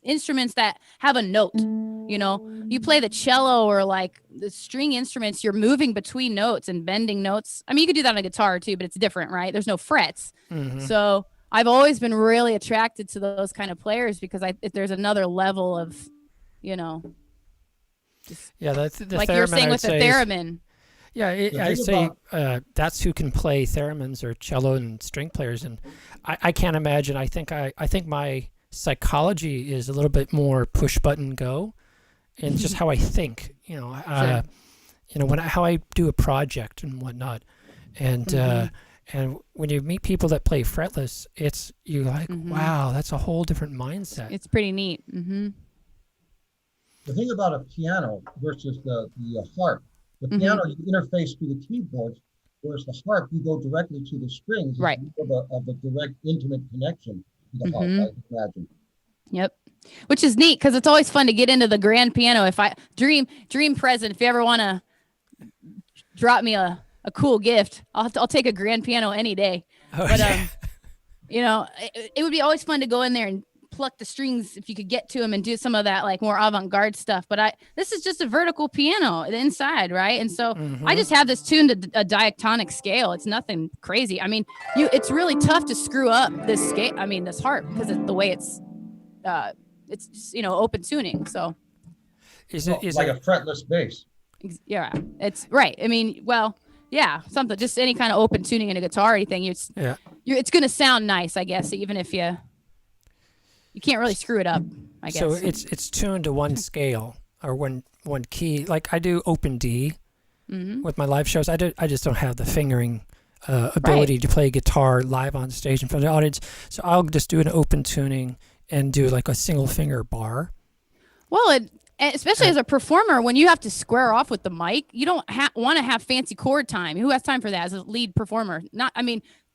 instruments that have a note. You play the cello or like the string instruments, you're moving between notes and bending notes. I mean, you could do that on a guitar too, but it's different, right? There's no frets. So I've always been really attracted to those kind of players because there's another level of, Yeah, that's the like theremin, you're saying I'd with the say, is- theremin. Yeah, I say that's who can play theremins or cello and string players, and I can't imagine. I think my psychology is a little bit more push button go, and just how I think. How I do a project and whatnot, and and when you meet people that play fretless, you're like, wow, that's a whole different mindset. It's pretty neat. The thing about a piano versus the harp, the piano you interface through the keyboards, whereas the harp you go directly to the strings. Right. Of a direct, intimate connection to the harp, I imagine. Yep. Which is neat because it's always fun to get into the grand piano. If I dream present, if you ever want to drop me a cool gift, I'll take a grand piano any day. Oh, But yeah. it would be always fun to go in there and pluck the strings if you could get to them and do some of that like more avant-garde stuff. But this is just a vertical piano inside, right? And so I just have this tuned to a diatonic scale. It's nothing crazy. I mean, it's really tough to screw up this scale. I mean, this harp because of the way it's just, open tuning. So Is Well, it like a fretless bass? yeah, it's right. I mean, well, yeah, something, just any kind of open tuning in a guitar or anything. It's going to sound nice, I guess, even if you can't really screw it up. I guess. So it's tuned to one scale or one key. Like I do open D with my live shows. I just don't have the fingering ability to play guitar live on stage in front of the audience. So I'll just do an open tuning and do like a single finger bar. Well, especially as a performer, when you have to square off with the mic, you don't want to have fancy chord time. Who has time for that as a lead performer?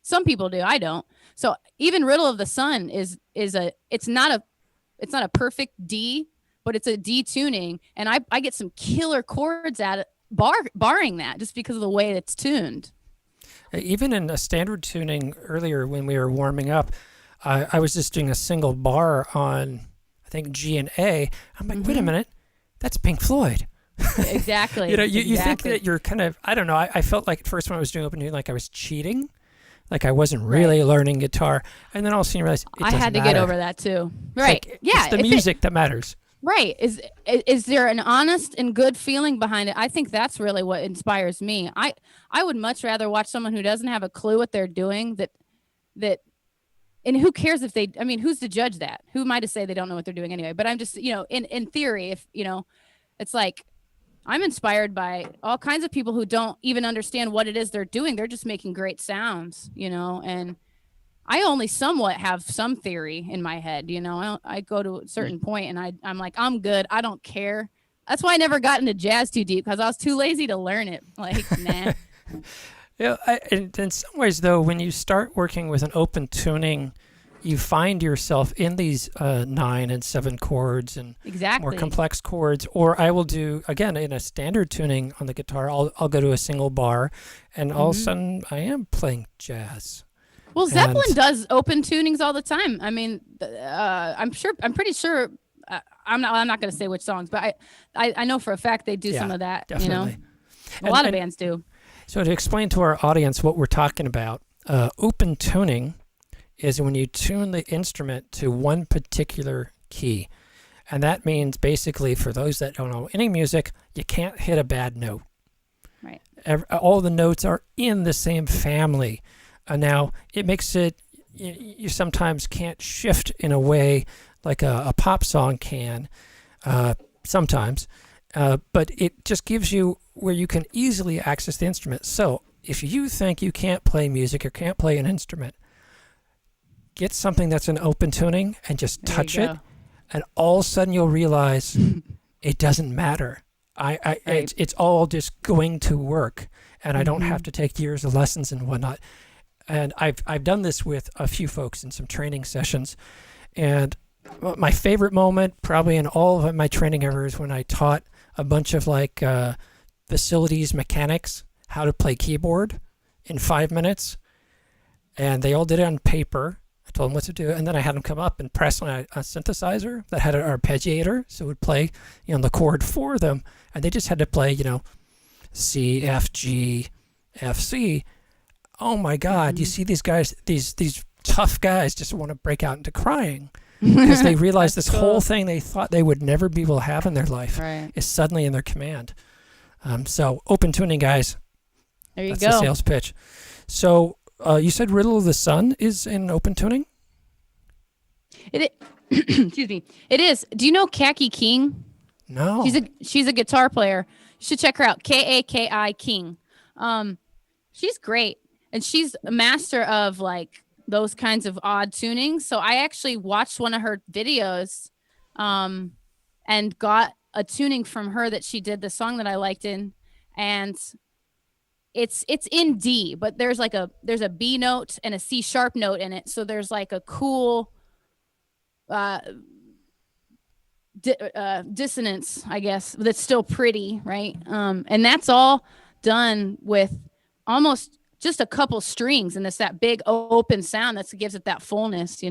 Some people do. I don't. So even Riddle of the Sun is it's not a perfect D, but it's a D tuning, and I get some killer chords at it, barring that, just because of the way it's tuned. Even in a standard tuning earlier when we were warming up, I was just doing a single bar on, I think, G and A. I'm like, wait a minute, that's Pink Floyd. Exactly. You think that you're kind of, I don't know, I felt like at first when I was doing open tuning, like I was cheating. Like I wasn't really learning guitar. And then all of a sudden you realize I had to get over that too. Right. Like, it's the music that matters. Right. Is there an honest and good feeling behind it? I think that's really what inspires me. I would much rather watch someone who doesn't have a clue what they're doing that and who cares if they, who's to judge that? Who am I to say they don't know what they're doing anyway? But I'm just, in theory, if, it's like, I'm inspired by all kinds of people who don't even understand what it is they're doing. They're just making great sounds, and I only somewhat have some theory in my head, I go to a certain point and I'm like, I'm good. I don't care. That's why I never got into jazz too deep, because I was too lazy to learn it. Like, nah. In some ways, though, when you start working with an open tuning, you find yourself in these 9 and 7 chords and more complex chords. Or I will do, again, in a standard tuning on the guitar, I'll go to a single bar, and all of a sudden I am playing jazz. Well, Zeppelin does open tunings all the time. I'm pretty sure. I'm not going to say which songs, but I know for a fact they do some of that. Definitely. A lot of bands do. So to explain to our audience what we're talking about, open tuning is when you tune the instrument to one particular key. And that means basically, for those that don't know any music, you can't hit a bad note. Right. All the notes are in the same family. Now, it makes it, you sometimes can't shift in a way like a pop song can sometimes, but it just gives you where you can easily access the instrument. So if you think you can't play music or can't play an instrument, get something that's an open tuning and just touch it, and all of a sudden you'll realize it doesn't matter. It's all just going to work, and I don't have to take years of lessons and whatnot. And I've done this with a few folks in some training sessions, and my favorite moment probably in all of my training ever is when I taught a bunch of facilities mechanics how to play keyboard in 5 minutes, and they all did it on paper. I told them what to do, and then I had them come up and press on a synthesizer that had an arpeggiator, so it would play, the chord for them, and they just had to play, C, F, G, F, C. Oh my God! You see these guys, these tough guys, just want to break out into crying because they realize this whole thing they thought they would never be able to have in their life is suddenly in their command. So open tuning, guys. There you That's go. the sales pitch. So. You said Riddle of the Sun is in open tuning? Excuse me. It is. Do you know Kaki King? No. She's a guitar player. You should check her out. Kaki King. She's great, and she's a master of those kinds of odd tunings. So I actually watched one of her videos, and got a tuning from her that she did, the song that I liked in, and it's in D, but there's a B note and a C sharp note in it. So there's a cool dissonance, I guess, that's still pretty, right? And that's all done with almost just a couple strings, and it's that big open sound that gives it that fullness,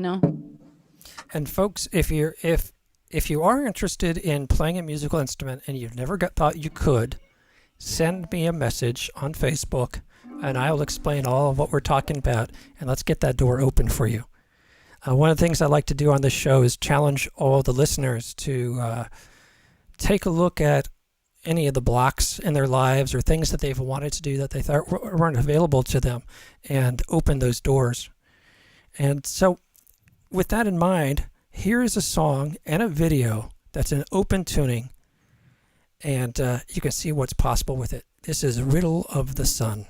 And folks, if you are interested in playing a musical instrument and you've never thought you could, send me a message on Facebook, and I'll explain all of what we're talking about, and let's get that door open for you. One of the things I like to do on this show is challenge all the listeners to take a look at any of the blocks in their lives or things that they've wanted to do that they thought weren't available to them, and open those doors. And so with that in mind, here is a song and a video that's an open tuning, and you can see what's possible with it. This is Riddle of the Sun.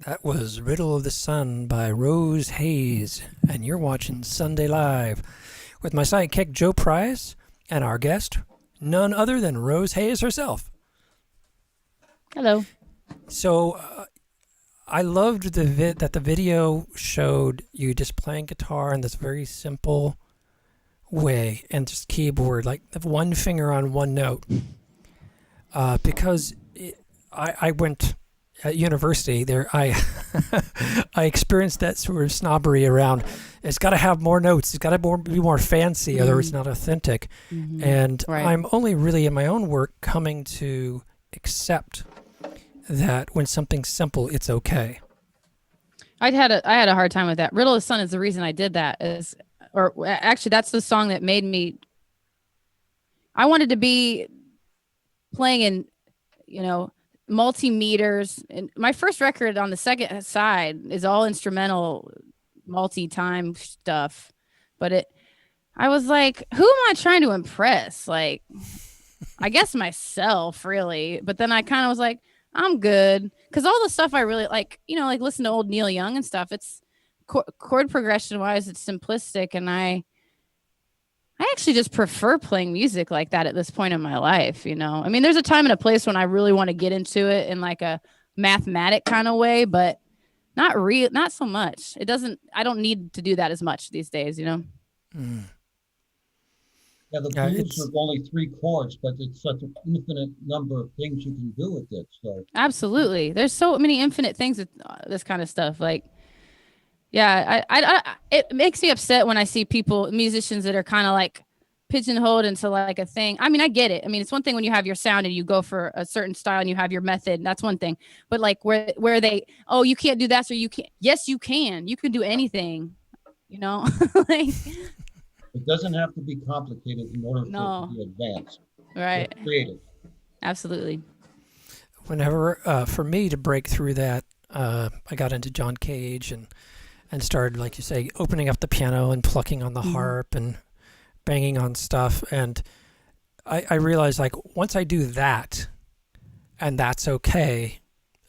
That was Riddle of the Sun by Rose Haze, and you're watching Sunday Live with my sidekick Joe Price and our guest, none other than Rose Haze herself. Hello. So I loved that the video showed you just playing guitar in this very simple way and just keyboard, like one finger on one note. Because I went at university there, I experienced that sort of snobbery around. It's got to have more notes. It's got to be more fancy, otherwise it's not authentic. And Right. I'm only really in my own work coming to accept that when something's simple, it's okay. I had a hard time with that. Riddle of the Sun is the reason I did that. Actually, that's the song that made me. I wanted to be playing in, multimeters. And my first record on the second side is all instrumental, multi-time stuff. But I was like, who am I trying to impress? Like, I guess myself, really. But then I kind of was like, I'm good. Because all the stuff I really like, like listen to old Neil Young and stuff. It's chord progression wise, it's simplistic. And I actually just prefer playing music like that at this point in my life. I mean, there's a time and a place when I really want to get into it in like a mathematic kind of way, but not so much. I don't need to do that as much these days, Yeah, the blues are only 3 chords, but it's such an infinite number of things you can do with it. So Absolutely. There's so many infinite things with this kind of stuff. Like, yeah, it makes me upset when I see musicians that are kind of like pigeonholed into like a thing. I mean, I get it. I mean, it's one thing when you have your sound and you go for a certain style and you have your method. And that's one thing. But like where they, oh, you can't do that, so you can't. Yes, you can. You can do anything. Like, it doesn't have to be complicated in order for it to be advanced. Right. It's creative. Absolutely. Whenever, for me to break through that, I got into John Cage and started, like you say, opening up the piano and plucking on the harp and banging on stuff. And I realized, like, once I do that, and that's okay,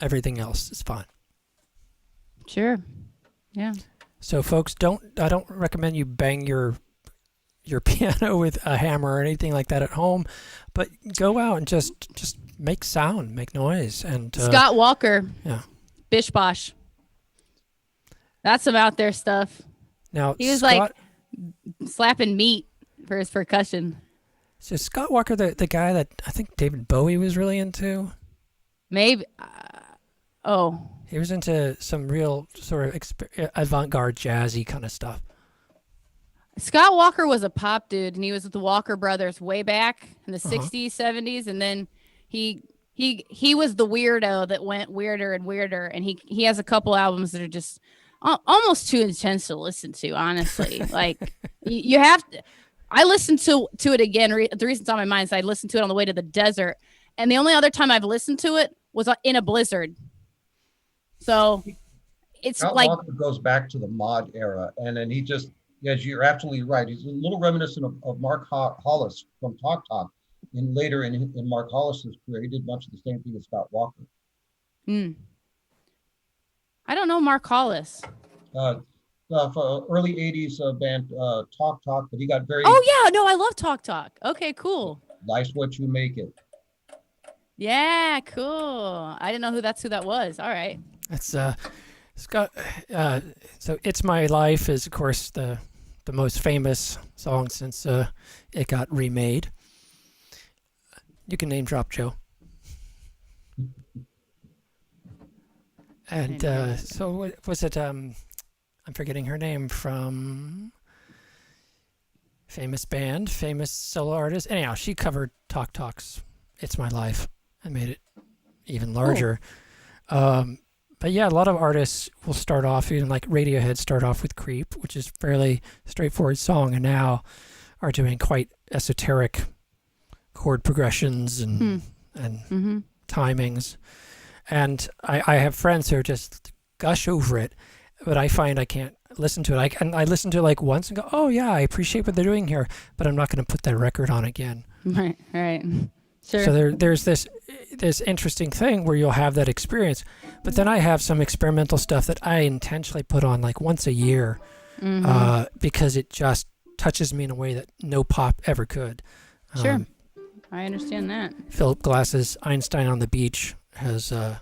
everything else is fine. Sure. Yeah. So, folks, I don't recommend you bang your piano with a hammer or anything like that at home, but go out and just make sound, make noise. And Scott Walker. Yeah. Bish Bosh. That's some out there stuff. Now He was Scott, like slapping meat for his percussion. so Scott Walker, the guy that I think David Bowie was really into. Maybe. He was into some real sort of avant-garde jazzy kind of stuff. Scott Walker was a pop dude, and he was with the Walker Brothers way back in the 60s, 70s, and then he was the weirdo that went weirder and weirder, and he has a couple albums that are just almost too intense to listen to, honestly. Like, you have to. I listened to it again. The reason it's on my mind is I listened to it on the way to the desert, and the only other time I've listened to it was in a blizzard. So it's Scott like Walker goes back to the mod era, and then he just, yes, you're absolutely right. He's a little reminiscent of Mark Hollis from Talk Talk. And later in Mark Hollis's career, he did much of the same thing as Scott Walker. I don't know Mark Hollis. For early 80s band Talk Talk, but he got very Oh yeah, no, I love Talk Talk. Okay, cool. Nice What You Make It. Yeah, cool. I didn't know who that was. All right. It's Scott. So "It's My Life" is, of course, the most famous song since it got remade. You can name drop, Joe. And so what was it? I'm forgetting her name, from famous band, famous solo artist. Anyhow, she covered Talk Talk's "It's My Life" and made it even larger. But yeah, a lot of artists will start off, even like Radiohead, start off with "Creep," which is a fairly straightforward song, and now are doing quite esoteric chord progressions and timings. And I have friends who just gush over it, but I find I can't listen to it. I listen to it like once and go, oh yeah, I appreciate what they're doing here, but I'm not going to put that record on again. Right. Sure. So there's this interesting thing where you'll have that experience, but then I have some experimental stuff that I intentionally put on like once a year, because it just touches me in a way that no pop ever could. Sure. I understand that. Philip Glass's Einstein on the Beach has, I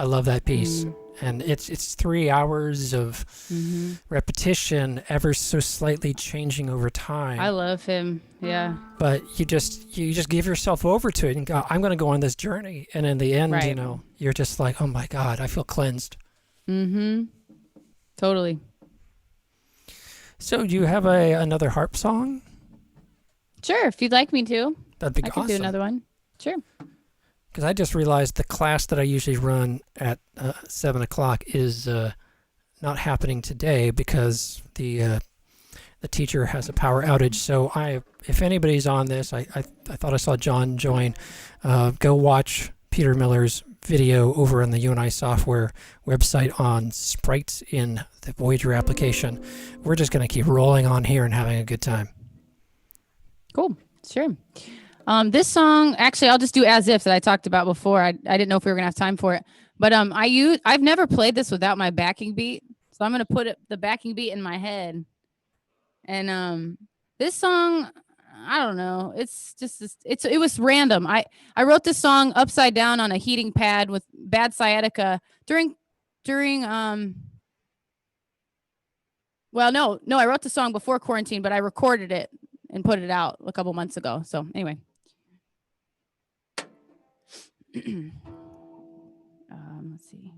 love that piece. And it's 3 hours of repetition, ever so slightly changing over time. I love him. Yeah. But you just give yourself over to it and go, I'm going to go on this journey. And in the end, Right. You're just like, oh my God, I feel cleansed. Totally. So do you have another harp song? Sure. If you'd like me to, That'd be I awesome. could do another one. Sure. Because I just realized the class that I usually run at 7 o'clock is not happening today because the teacher has a power outage. So if anybody's on this, I thought I saw John join. Go watch Peter Miller's video over on the UNI Software website on sprites in the Voyager application. We're just going to keep rolling on here and having a good time. Cool. Sure. This song, actually, I'll just do As If that I talked about before. I didn't know if we were gonna have time for it, but I've never played this without my backing beat, so I'm gonna put the backing beat in my head. And this song, I don't know, it's just it was random. I wrote this song upside down on a heating pad with bad sciatica during well, no, I wrote the song before quarantine, but I recorded it and put it out a couple months ago. So anyway. Let's see.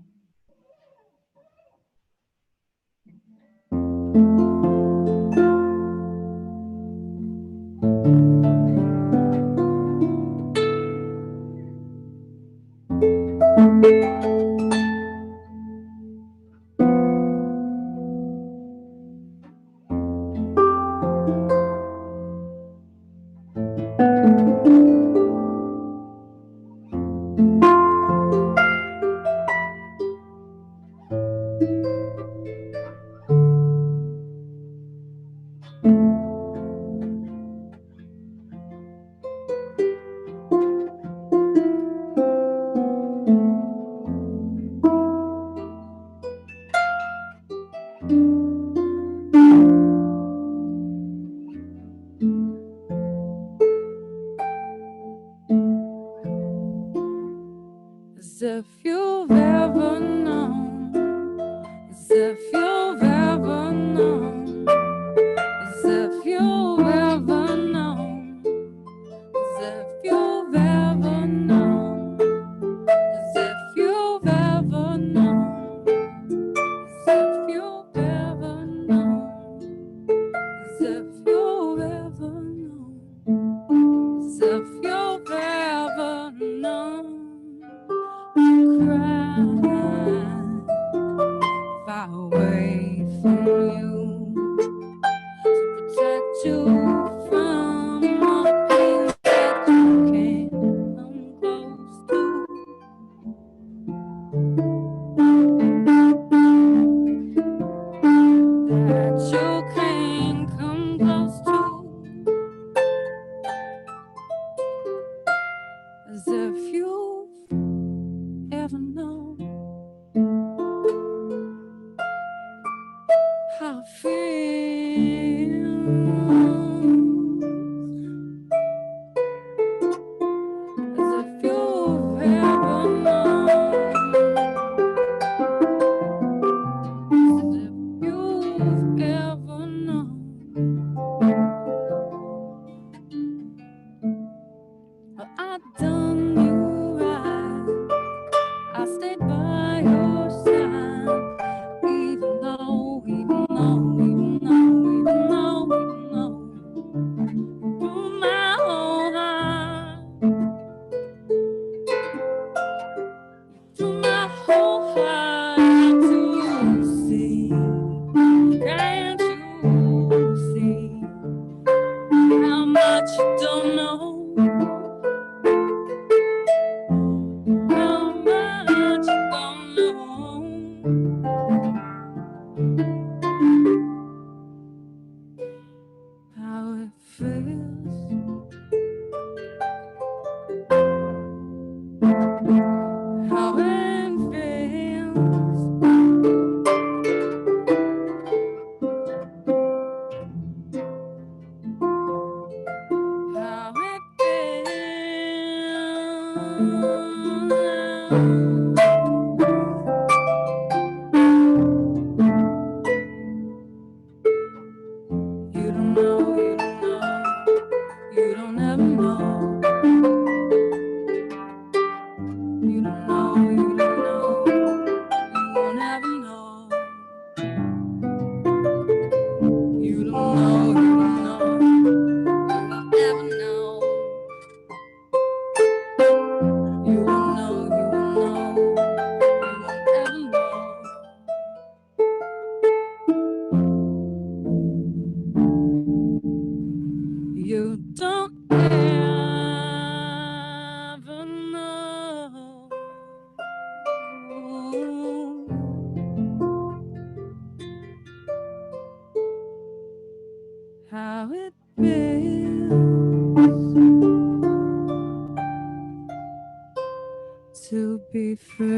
As if you've ever known, as if you've ever known, as if you've ever known, as if you've ever known, as if you've ever known, as if you've ever known, as if you've ever known, as if you've ever known. Cry far away from you to protect you from all the pain that you can't come close to. That you can't come close to. As if you've ever known how it feels. As if you've ever known. As if you've ever known. Well, I done you right. I stayed by your side, even though, through my whole heart, through my whole heart, to see, can't you see how much you don't know? How much you don't know? How it feels. how it feels to be free.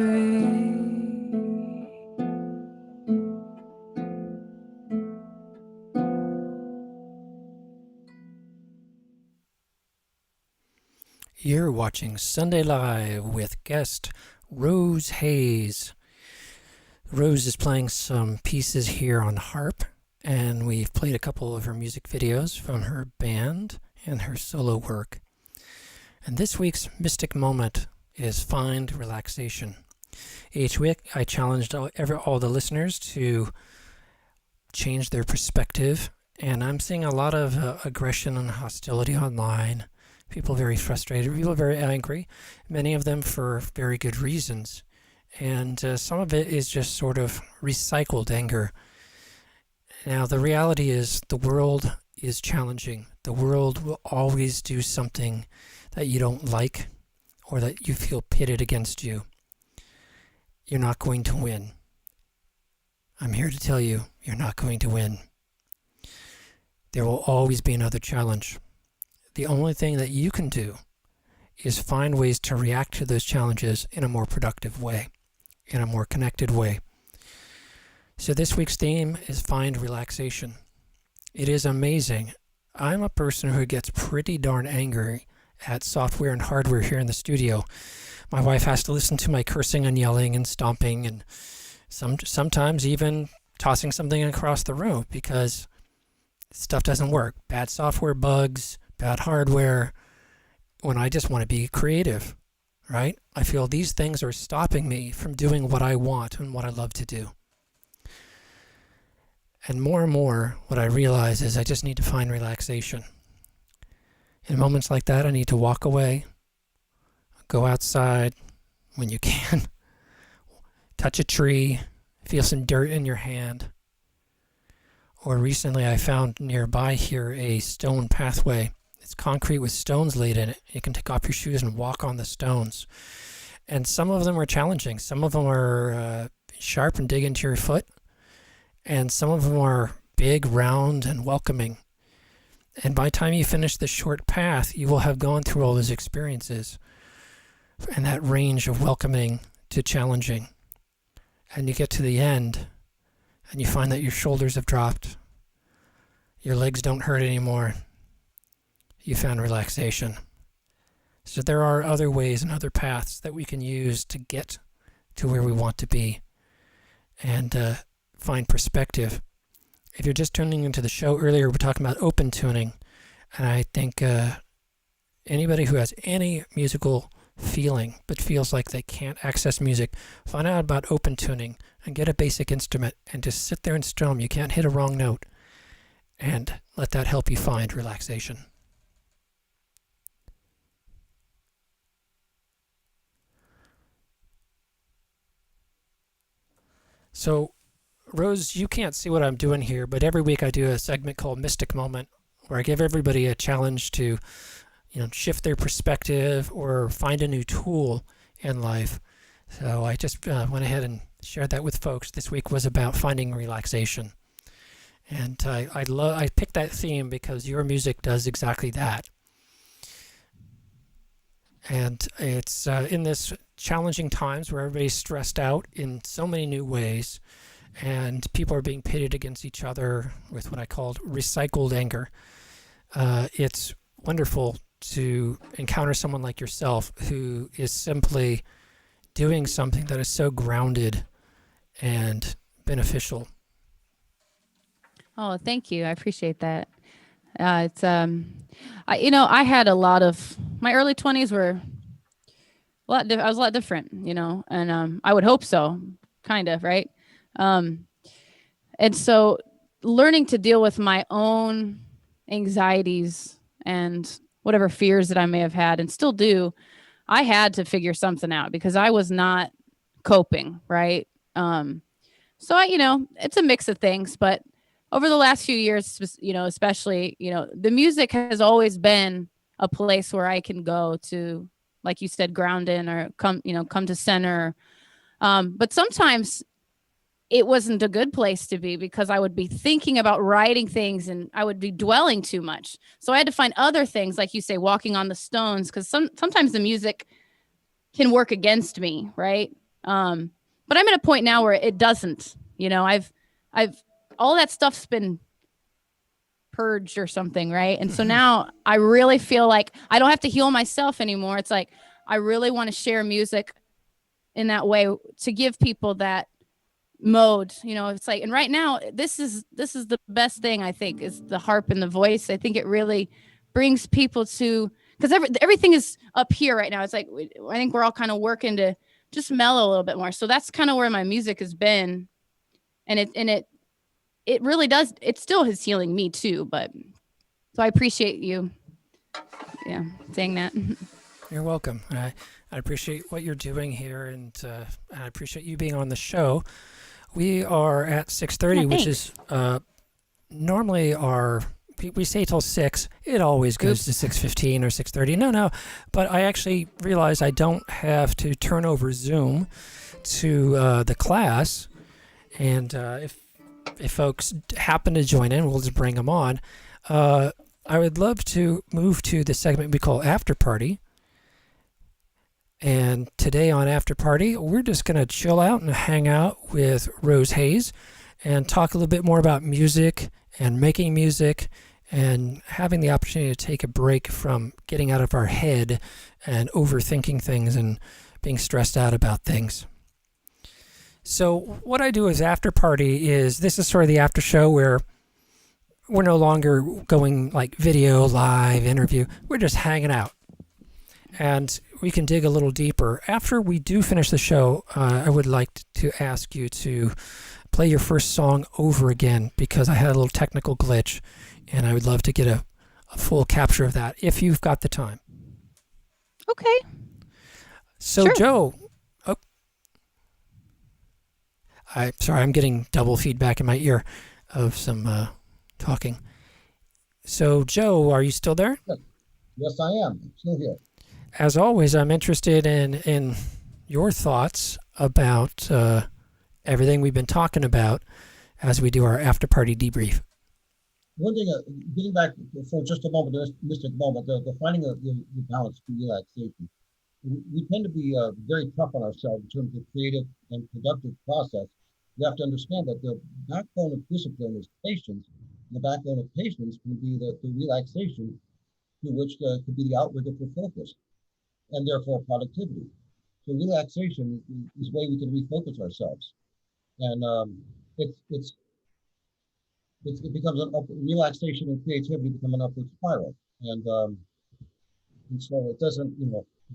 You're watching Sunday Live with guest Rose Haze. Rose is playing some pieces here on harp, and we've played a couple of her music videos from her band and her solo work. And this week's mystic moment is find relaxation. Each week I challenged all the listeners to change their perspective, and I'm seeing a lot of aggression and hostility online. People very frustrated, people very angry, many of them for very good reasons. And some of it is just sort of recycled anger. Now, the reality is the world is challenging. The world will always do something that you don't like or that you feel pitted against you. You're not going to win. I'm here to tell you, you're not going to win. There will always be another challenge. The only thing that you can do is find ways to react to those challenges in a more productive way, in a more connected way. So this week's theme is find relaxation. It is amazing. I'm a person who gets pretty darn angry at software and hardware here in the studio. My wife has to listen to my cursing and yelling and stomping and sometimes even tossing something across the room because stuff doesn't work. Bad software bugs, bad hardware, when I just want to be creative, right? I feel these things are stopping me from doing what I want and what I love to do. And more, what I realize is I just need to find relaxation. In moments like that, I need to walk away, go outside when you can, touch a tree, feel some dirt in your hand. Or recently I found nearby here a stone pathway. It's concrete with stones laid in it. You can take off your shoes and walk on the stones. And some of them are challenging. Some of them are sharp and dig into your foot. And some of them are big, round, and welcoming. And by the time you finish the short path, you will have gone through all those experiences and that range of welcoming to challenging. And you get to the end, and you find that your shoulders have dropped. Your legs don't hurt anymore. You found relaxation. So there are other ways and other paths that we can use to get to where we want to be and find perspective. If you're just tuning into the show earlier, we're talking about open tuning. And I think anybody who has any musical feeling but feels like they can't access music, find out about open tuning and get a basic instrument and just sit there and strum. You can't hit a wrong note. And let that help you find relaxation. So, Rose, you can't see what I'm doing here, but every week I do a segment called Mystic Moment, where I give everybody a challenge to, shift their perspective or find a new tool in life. So I just went ahead and shared that with folks. This week was about finding relaxation, and I picked that theme because your music does exactly that. And it's in this challenging times where everybody's stressed out in so many new ways and people are being pitted against each other with what I called recycled anger. It's wonderful to encounter someone like yourself who is simply doing something that is so grounded and beneficial. Oh, thank you. I appreciate that. I had a lot of my early 20s were I was a lot different, and I would hope so, kind of, right? And so learning to deal with my own anxieties and whatever fears that I may have had and still do, I had to figure something out because I was not coping, right? So it's a mix of things, but over the last few years, especially, the music has always been a place where I can go to, like you said, ground in or come to center. But sometimes, it wasn't a good place to be because I would be thinking about writing things and I would be dwelling too much. So I had to find other things, like you say, walking on the stones, because sometimes the music can work against me, right? But I'm at a point now where it doesn't. You know, I've all that stuff's been purged or something, right? And so now I really feel like I don't have to heal myself anymore. It's like I really want to share music in that way to give people that mode. You know, it's like, and right now this is the best thing, I think, is the harp and the voice. I think it really brings people to, because everything is up here right now. It's like I think we're all kind of working to just mellow a little bit more. So that's kind of where my music has been, and it really does. It still is healing me too. But so I appreciate you, yeah, saying that. You're welcome. I appreciate what you're doing here, and I appreciate you being on the show. We are at 6:30, which is normally we say till 6. It always goes to 6:15 or 6:30. No, but I actually realize I don't have to turn over Zoom to the class, and if folks happen to join in, we'll just bring them on. I would love to move to the segment we call After Party. And today on After Party, we're just going to chill out and hang out with Rose Haze and talk a little bit more about music and making music and having the opportunity to take a break from getting out of our head and overthinking things and being stressed out about things. So what I do as After Party is, this is sort of the after show where we're no longer going like video, live, interview. We're just hanging out. And we can dig a little deeper. After we do finish the show, I would like to ask you to play your first song over again, because I had a little technical glitch, and I would love to get a full capture of that if you've got the time. Okay. So, sure. Joe, I'm getting double feedback in my ear of some talking. So, Joe, are you still there? Yes, I am. I'm still here. As always, I'm interested in your thoughts about everything we've been talking about as we do our after party debrief. One thing, getting back for just a moment, mystic moment, the finding of the balance through relaxation. We tend to be very tough on ourselves in terms of creative and productive process. You have to understand that the backbone of discipline is patience. And the backbone of patience can be the relaxation, through which could be the outrigger for focus, and therefore productivity. So relaxation is a way we can refocus ourselves, and it becomes relaxation and creativity become an upward spiral, and so it doesn't,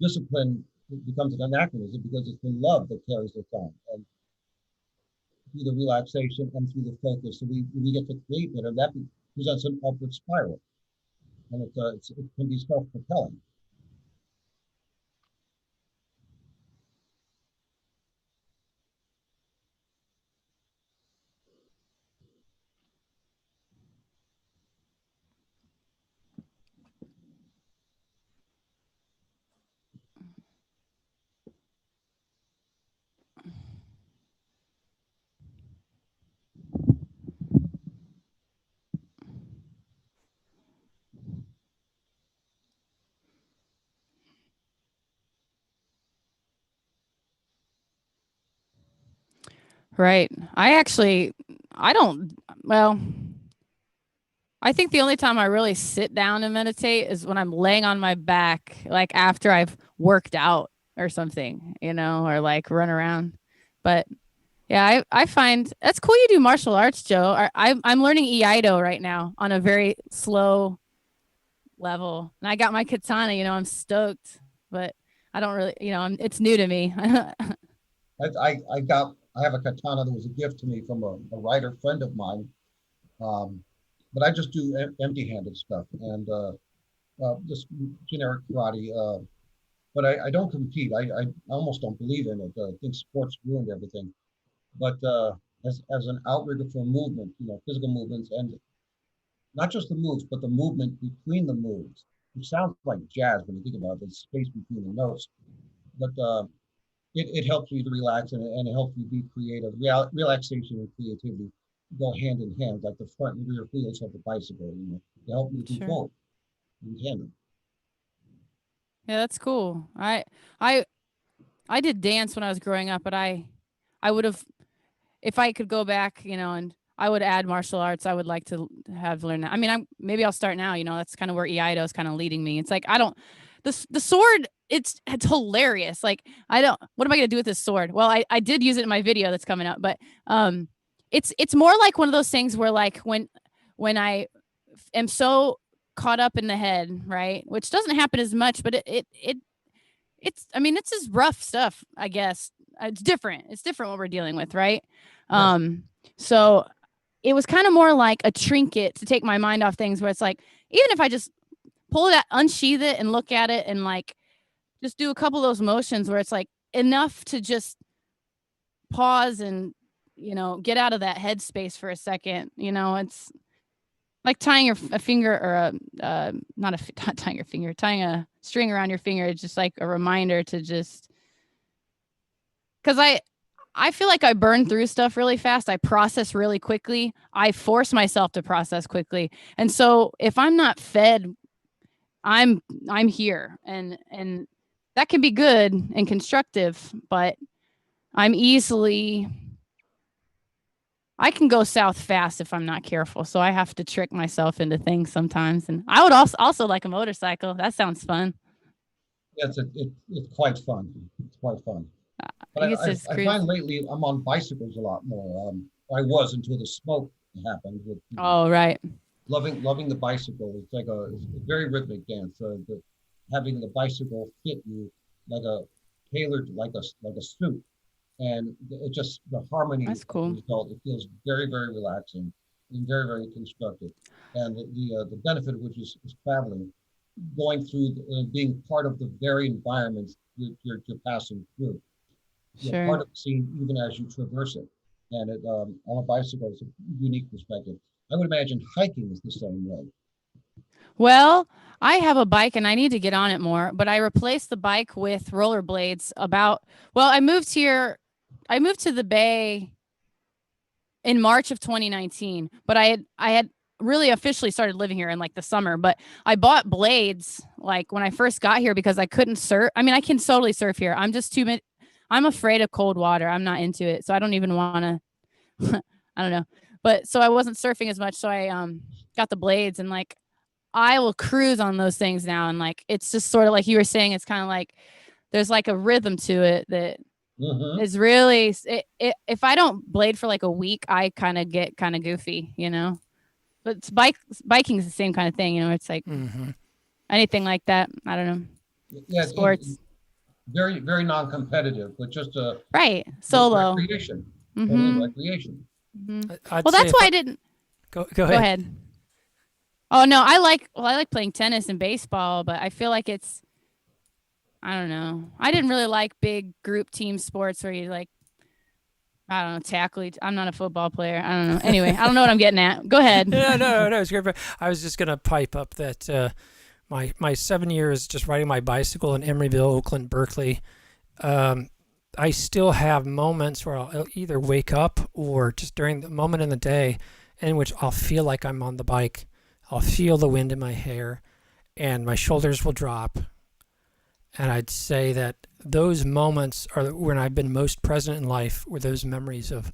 discipline becomes an anachronism because it's the love that carries us on, and through the relaxation and through the focus, so we get to create that, and that presents an upward spiral, and it can be self-propelling. Right. I think the only time I really sit down and meditate is when I'm laying on my back, like after I've worked out or something, or like run around. But yeah, I find that's cool. You do martial arts, Joe. I'm learning Iaido right now on a very slow level, and I got my katana. I'm stoked, but I don't really, it's new to me. I have a katana that was a gift to me from a writer friend of mine, but I just do empty-handed stuff and just generic karate. But I don't compete. I almost don't believe in it. I think sports ruined everything. But as an outrigger for movement, physical movements, and not just the moves, but the movement between the moves, which sounds like jazz when you think about it, the space between the notes. But it helps you to relax and it helps you be creative. Relaxation and creativity go hand in hand, like the front and rear wheels of the bicycle. To help you move Sure. forward in tandem. Yeah, that's cool. I I did dance when I was growing up, but I would have, if I could go back, and I would add martial arts. I would like to have learned that. I mean, maybe I'll start now. That's kind of where Iaido is kind of leading me. It's like I don't the sword. It's hilarious. Like I don't. What am I gonna do with this sword? Well, I did use it in my video that's coming up, but it's more like one of those things where like when I am so caught up in the head, right? Which doesn't happen as much, but it's I mean it's just rough stuff, I guess. It's different. It's different what we're dealing with, right? Yes. So it was kind of more like a trinket to take my mind off things where it's like, even if I just pull it out, unsheath it and look at it and like just do a couple of those motions where it's like enough to just pause and, get out of that headspace for a second. It's like tying a finger or not tying your finger, tying a string around your finger. It's just like a reminder to just, because I feel like I burn through stuff really fast. I process really quickly. I force myself to process quickly. And so if I'm not fed, I'm here. And that can be good and constructive, but I can go south fast if I'm not careful. So I have to trick myself into things sometimes. And I would also like a motorcycle. That sounds fun. Yes, it's quite fun. It's quite fun. But I guess it's I find lately I'm on bicycles a lot more. I was until the smoke happened. Oh, right. Loving the bicycle. It's a very rhythmic dance. Having the bicycle fit you like a tailored like a suit, and it just the harmony. That's cool. Result. It feels very very relaxing and very very constructive. And the benefit of which is traveling, going through, being part of the very environments you're passing through. You're part of the scene even as you traverse it. And on a bicycle, it's a unique perspective. I would imagine hiking is the same way. Well, I have a bike and I need to get on it more, but I replaced the bike with rollerblades I moved to the Bay in March of 2019, but I had really officially started living here in like the summer, but I bought blades like when I first got here because I couldn't surf. I mean, I can totally surf here. I'm afraid of cold water. I'm not into it. So I don't even want to, I don't know. But so I wasn't surfing as much. So I got the blades and like I will cruise on those things now. And like, it's just sort of like you were saying, it's kind of like there's like a rhythm to it that is really, if I don't blade for like a week, I kind of get kind of goofy, But biking is the same kind of thing, it's like anything like that. I don't know. Yeah, sports. Very, very non-competitive, but just a solo recreation. Recreation. Well, that's why I didn't. Go ahead. Oh no, I like playing tennis and baseball, but I feel like I don't know. I didn't really like big group team sports where you like, I don't know, tackle. I'm not a football player. I don't know. Anyway, I don't know what I'm getting at. Go ahead. No, it's great. I was just gonna pipe up that. My 7 years just riding my bicycle in Emeryville, Oakland, Berkeley, I still have moments where I'll either wake up or just during the moment in the day in which I'll feel like I'm on the bike. I'll feel the wind in my hair and my shoulders will drop. And I'd say that those moments are when I've been most present in life were those memories of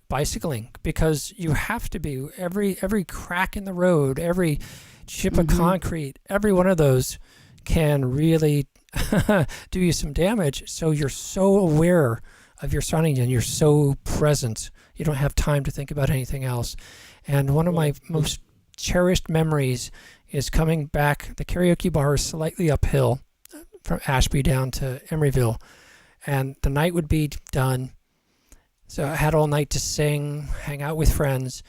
bicycling, because you have to be every crack in the road, every chip of concrete, every one of those can really do you some damage. So you're so aware of your surroundings and you're so present. You don't have time to think about anything else. And one of my most cherished memories is coming back. The karaoke bar is slightly uphill from Ashby down to Emeryville, and the night would be done. So I had all night to sing, hang out with friends,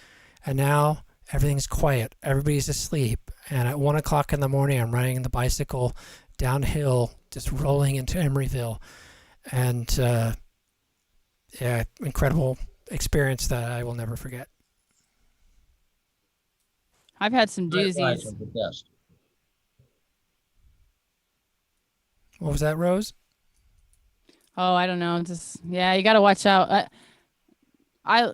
and now everything's quiet. Everybody's asleep. And at 1 o'clock in the morning, I'm riding the bicycle downhill, just rolling into Emeryville. And incredible experience that I will never forget. I've had some doozies. The best. What was that, Rose? Oh, I don't know. Just yeah, you got to watch out. I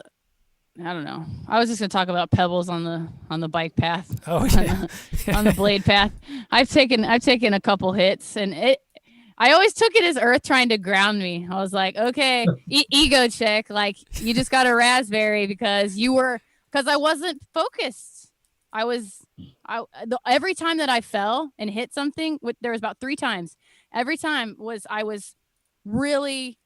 I don't know. I was just gonna talk about pebbles on the bike path, Oh, on yeah. on the blade path. I've taken a couple hits, and I always took it as Earth trying to ground me. I was like, okay, ego check. Like you just got a raspberry because I wasn't focused. I was every time that I fell and hit something, there was about 3 times. Every time I was really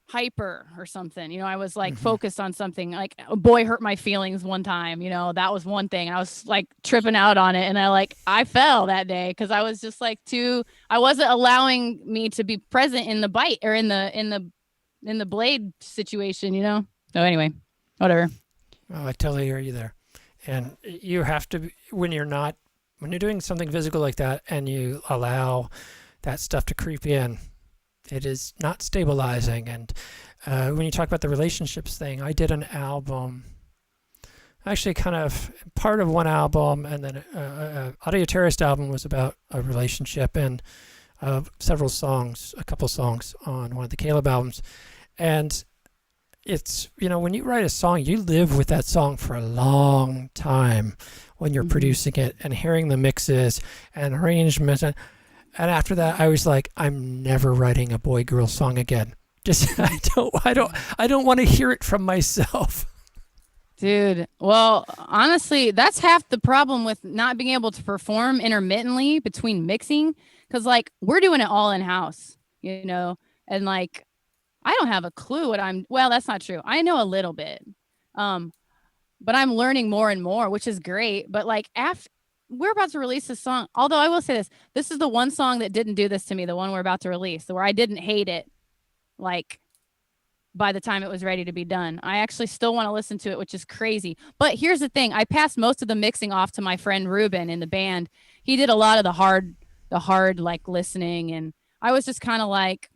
hyper or something. I was like Mhm. focused on something. Like a boy hurt my feelings one time. That was one thing. I was like tripping out on it, and I fell that day because I was just like too. I wasn't allowing me to be present in the bite or in the blade situation. So anyway, whatever. Oh, I totally hear you there. And you have to, when you're doing something physical like that and you allow that stuff to creep in, it is not stabilizing. And when you talk about the relationships thing, I did an album, actually kind of part of one album, and then Audio Terrorist album was about a relationship, and several songs, a couple songs on one of the Caleb albums. And it's, when you write a song, you live with that song for a long time when you're Mhm. producing it and hearing the mixes and arrangements. And after that, I was like, I'm never writing a boy girl song again. Just I don't want to hear it from myself. Dude, well, honestly, that's half the problem with not being able to perform intermittently between mixing. Cause like we're doing it all in house, and like I don't have a clue well, that's not true. I know a little bit. Um, but I'm learning more and more, which is great. But like after we're about to release a song, although I will say this is the one song that didn't do this to me, the one we're about to release, where I didn't hate it like by the time it was ready to be done. I actually still want to listen to it, which is crazy. But here's the thing. I passed most of the mixing off to my friend Ruben in the band. He did a lot of the hard like listening, and I was just kind of like,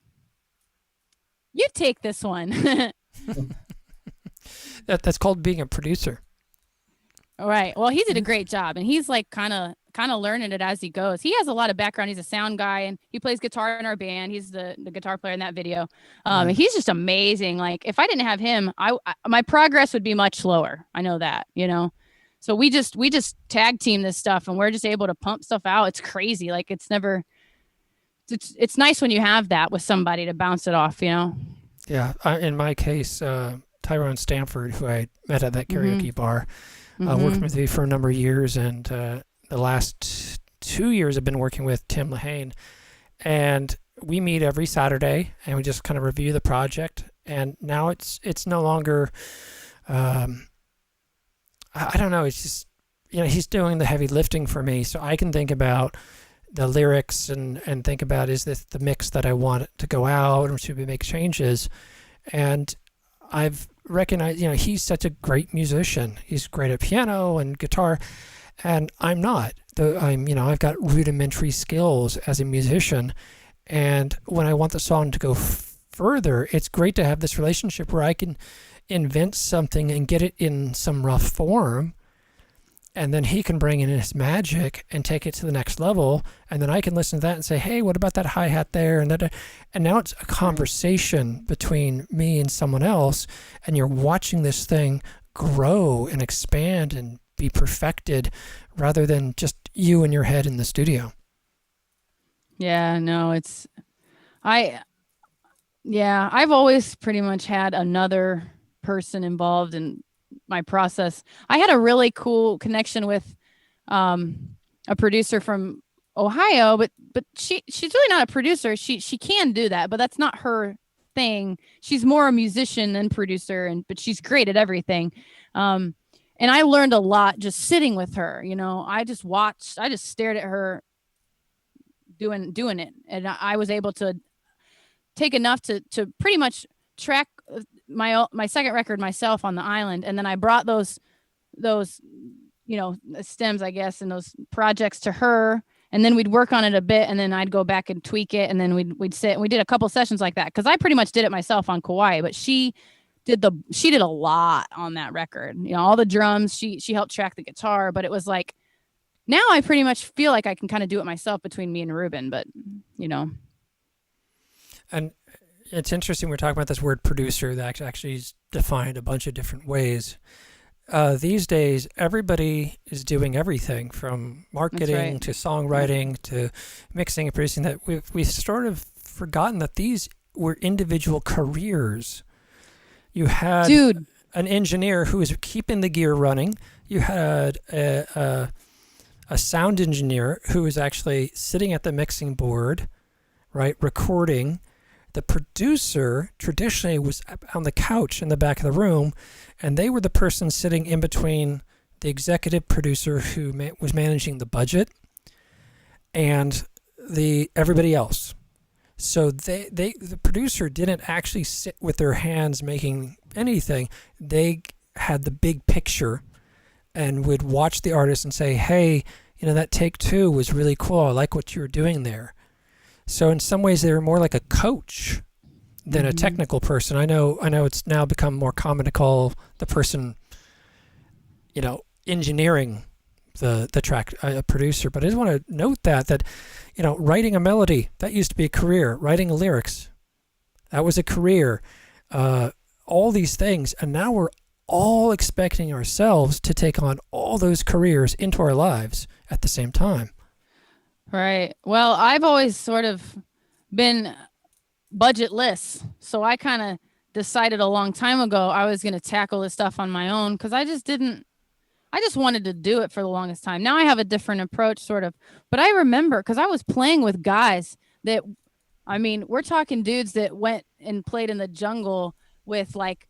you take this one. That's called being a producer. All right. Well, he did a great job, and he's like kind of learning it as he goes. He has a lot of background. He's a sound guy, and he plays guitar in our band. He's the guitar player in that video. And he's just amazing. Like if I didn't have him, my progress would be much slower. I know that, So we just tag team this stuff, and we're just able to pump stuff out. It's crazy. Like it's nice when you have that with somebody to bounce it off. Yeah. In my case, Tyrone Stanford, who I met at that karaoke bar, Mhm. worked with me for a number of years, and the last 2 years I've been working with Tim Lehane, and we meet every Saturday and we just kind of review the project. And now it's no longer, I don't know, it's just, he's doing the heavy lifting for me, so I can think about the lyrics and think about, is this the mix that I want to go out, or should we make changes? And I've recognized, he's such a great musician. He's great at piano and guitar, and I'm not. I've got rudimentary skills as a musician, and when I want the song to go further, it's great to have this relationship where I can invent something and get it in some rough form, and then he can bring in his magic and take it to the next level, and then I can listen to that and say, hey, what about that hi-hat there? And now it's a conversation between me and someone else, and you're watching this thing grow and expand and be perfected, rather than just you in your head in the studio. Yeah, no, I've always pretty much had another person involved in my process. I had a really cool connection with a producer from Ohio, but she's really not a producer. She can do that, but that's not her thing. She's more a musician than producer, but she's great at everything. And I learned a lot just sitting with her. I just stared at her doing it, and I was able to take enough to pretty much track my second record myself on the island, and then I brought those stems, I guess, and those projects to her, and then we'd work on it a bit, and then I'd go back and tweak it, and then we'd sit and we did a couple sessions like that, because I pretty much did it myself on Kauai, but she did a lot on that record. All the drums, she helped track the guitar, but it was like, now I pretty much feel like I can kind of do it myself between me and Ruben, but And it's interesting we're talking about this word producer that actually is defined a bunch of different ways. These days, everybody is doing everything from marketing right. to songwriting to mixing and producing. That we've sort of forgotten that these were individual careers. You had Dude, an engineer who was keeping the gear running. You had a sound engineer who was actually sitting at the mixing board, right, recording. The producer traditionally was on the couch in the back of the room, and they were the person sitting in between the executive producer who was managing the budget and everybody else. So the producer didn't actually sit with their hands making anything. They had the big picture and would watch the artist and say, "Hey, that take 2 was really cool. I like what you were doing there." So in some ways, they were more like a coach than a technical person. I know it's now become more common to call the person, engineering the track a producer. But I just want to note that writing a melody, that used to be a career. Writing lyrics, that was a career. All these things, and now we're all expecting ourselves to take on all those careers into our lives at the same time. right. Well, I've always sort of been budgetless. So I kind of decided a long time ago I was going to tackle this stuff on my own because I just wanted to do it for the longest time. Now I have a different approach, sort of. But I remember because I was playing with guys that, I mean, we're talking dudes that went and played in the jungle with like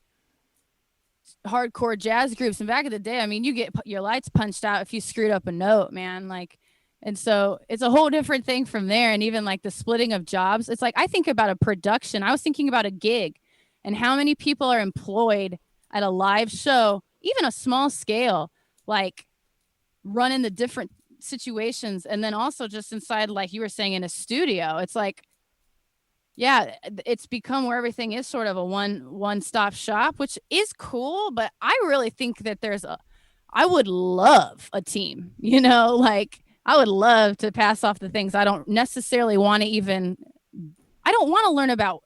hardcore jazz groups. And back in the day, I mean, you get your lights punched out if you screwed up a note, man. Like, and so it's a whole different thing from there. And even like the splitting of jobs, it's like I think about a production. I was thinking about a gig and how many people are employed at a live show, even a small scale, like running the different situations. And then also just inside, like you were saying, in a studio, it's like, yeah, it's become where everything is sort of a one-stop shop, which is cool. But I really think that I would love a team, like I would love to pass off the things I don't necessarily want to I don't want to learn about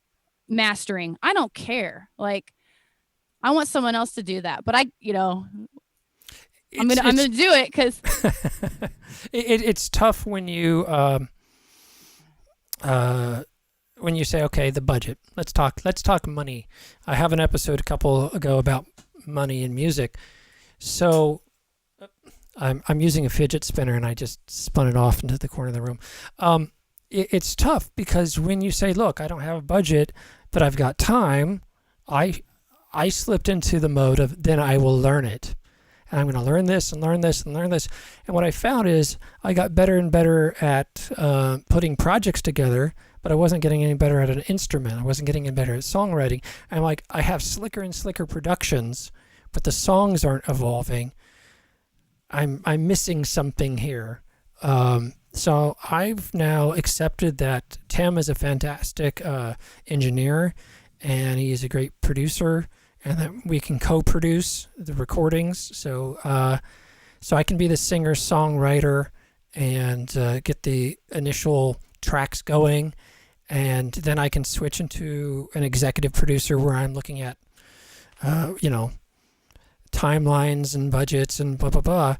mastering. I don't care. Like, I want someone else to do that. But I'm gonna do it because it's tough when you say, okay, the budget. Let's talk money. I have an episode a couple ago about money in music. So I'm using a fidget spinner and I just spun it off into the corner of the room. It's tough because when you say, look, I don't have a budget, but I've got time, I slipped into the mode of then I will learn it. And I'm going to learn this and learn this and learn this. And what I found is I got better and better at putting projects together, but I wasn't getting any better at an instrument. I wasn't getting any better at songwriting. And like I have slicker and slicker productions, but the songs aren't evolving. I'm missing something here. So I've now accepted that Tim is a fantastic engineer, and he is a great producer, and that we can co-produce the recordings. So I can be the singer-songwriter and get the initial tracks going, and then I can switch into an executive producer where I'm looking at, timelines and budgets and blah, blah, blah.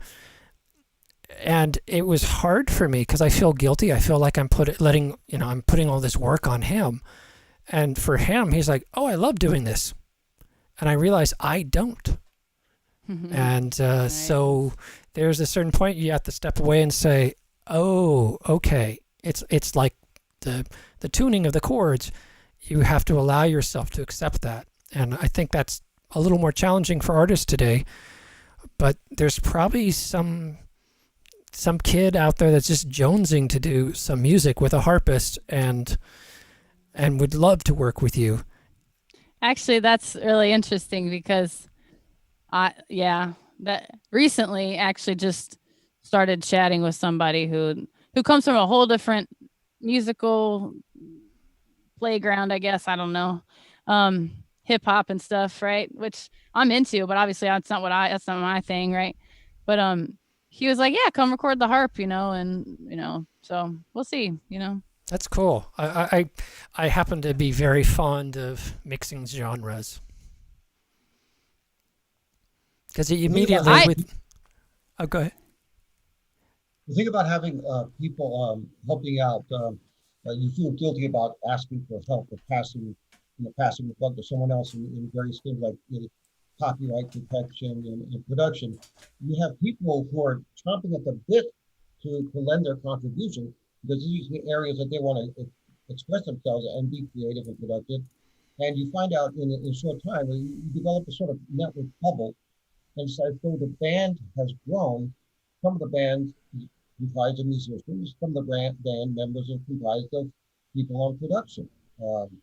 And it was hard for me because I feel guilty. I feel like I'm putting all this work on him. And for him, he's like, oh, I love doing this. And I realize I don't. And Right. So there's a certain point you have to step away and say, oh, okay. It's like the tuning of the chords. You have to allow yourself to accept that. And I think that's a little more challenging for artists today. But there's probably some kid out there that's just jonesing to do some music with a harpist and would love to work with you. Actually, that's really interesting because that recently actually just started chatting with somebody who comes from a whole different musical playground, I guess. I don't know. Hip hop and stuff, right? Which I'm into, but obviously that's not my thing, right? But he was like, yeah, come record the harp, and so we'll see. That's cool. I happen to be very fond of mixing genres because The thing about immediately I- with. Oh, go ahead. the thing about having people helping out, you feel guilty about asking for help or passing the buck to someone else in various things like copyright protection and production. You have people who are chomping at the bit to lend their contribution because these are the areas that they want to express themselves and be creative and productive. And you find out in a short time, you develop a sort of network bubble. And so the band has grown. Some of the bands comprised of musicians, some of the band members are comprised of people on production,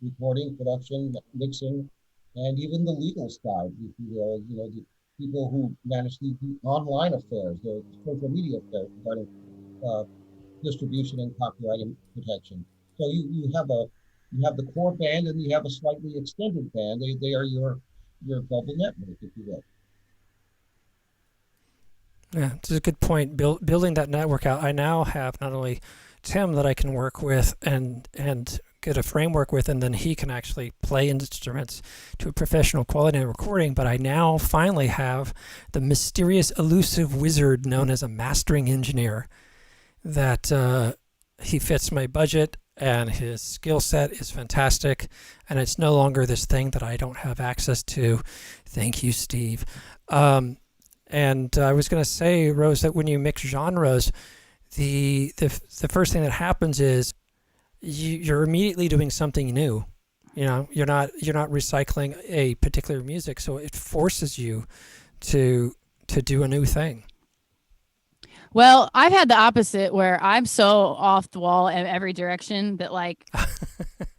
recording, production, mixing, and even the legal side, if you will, the people who manage the online affairs, the social media affairs regarding uh, distribution and copyright and protection. So you have the core band and you have a slightly extended band. They are your bubble network, if you will. Yeah, it's a good point. Building that network out. I now have not only Tim that I can work with and get a framework with, and then he can actually play instruments to a professional quality in recording. But I now finally have the mysterious, elusive wizard known as a mastering engineer. That he fits my budget, and his skill set is fantastic, and it's no longer this thing that I don't have access to. Thank you, Steve. And I was going to say, Rose, that when you mix genres, the first thing that happens is you're immediately doing something new. You're not recycling a particular music, so it forces you to do a new thing. Well, I've had the opposite where I'm so off the wall in every direction that like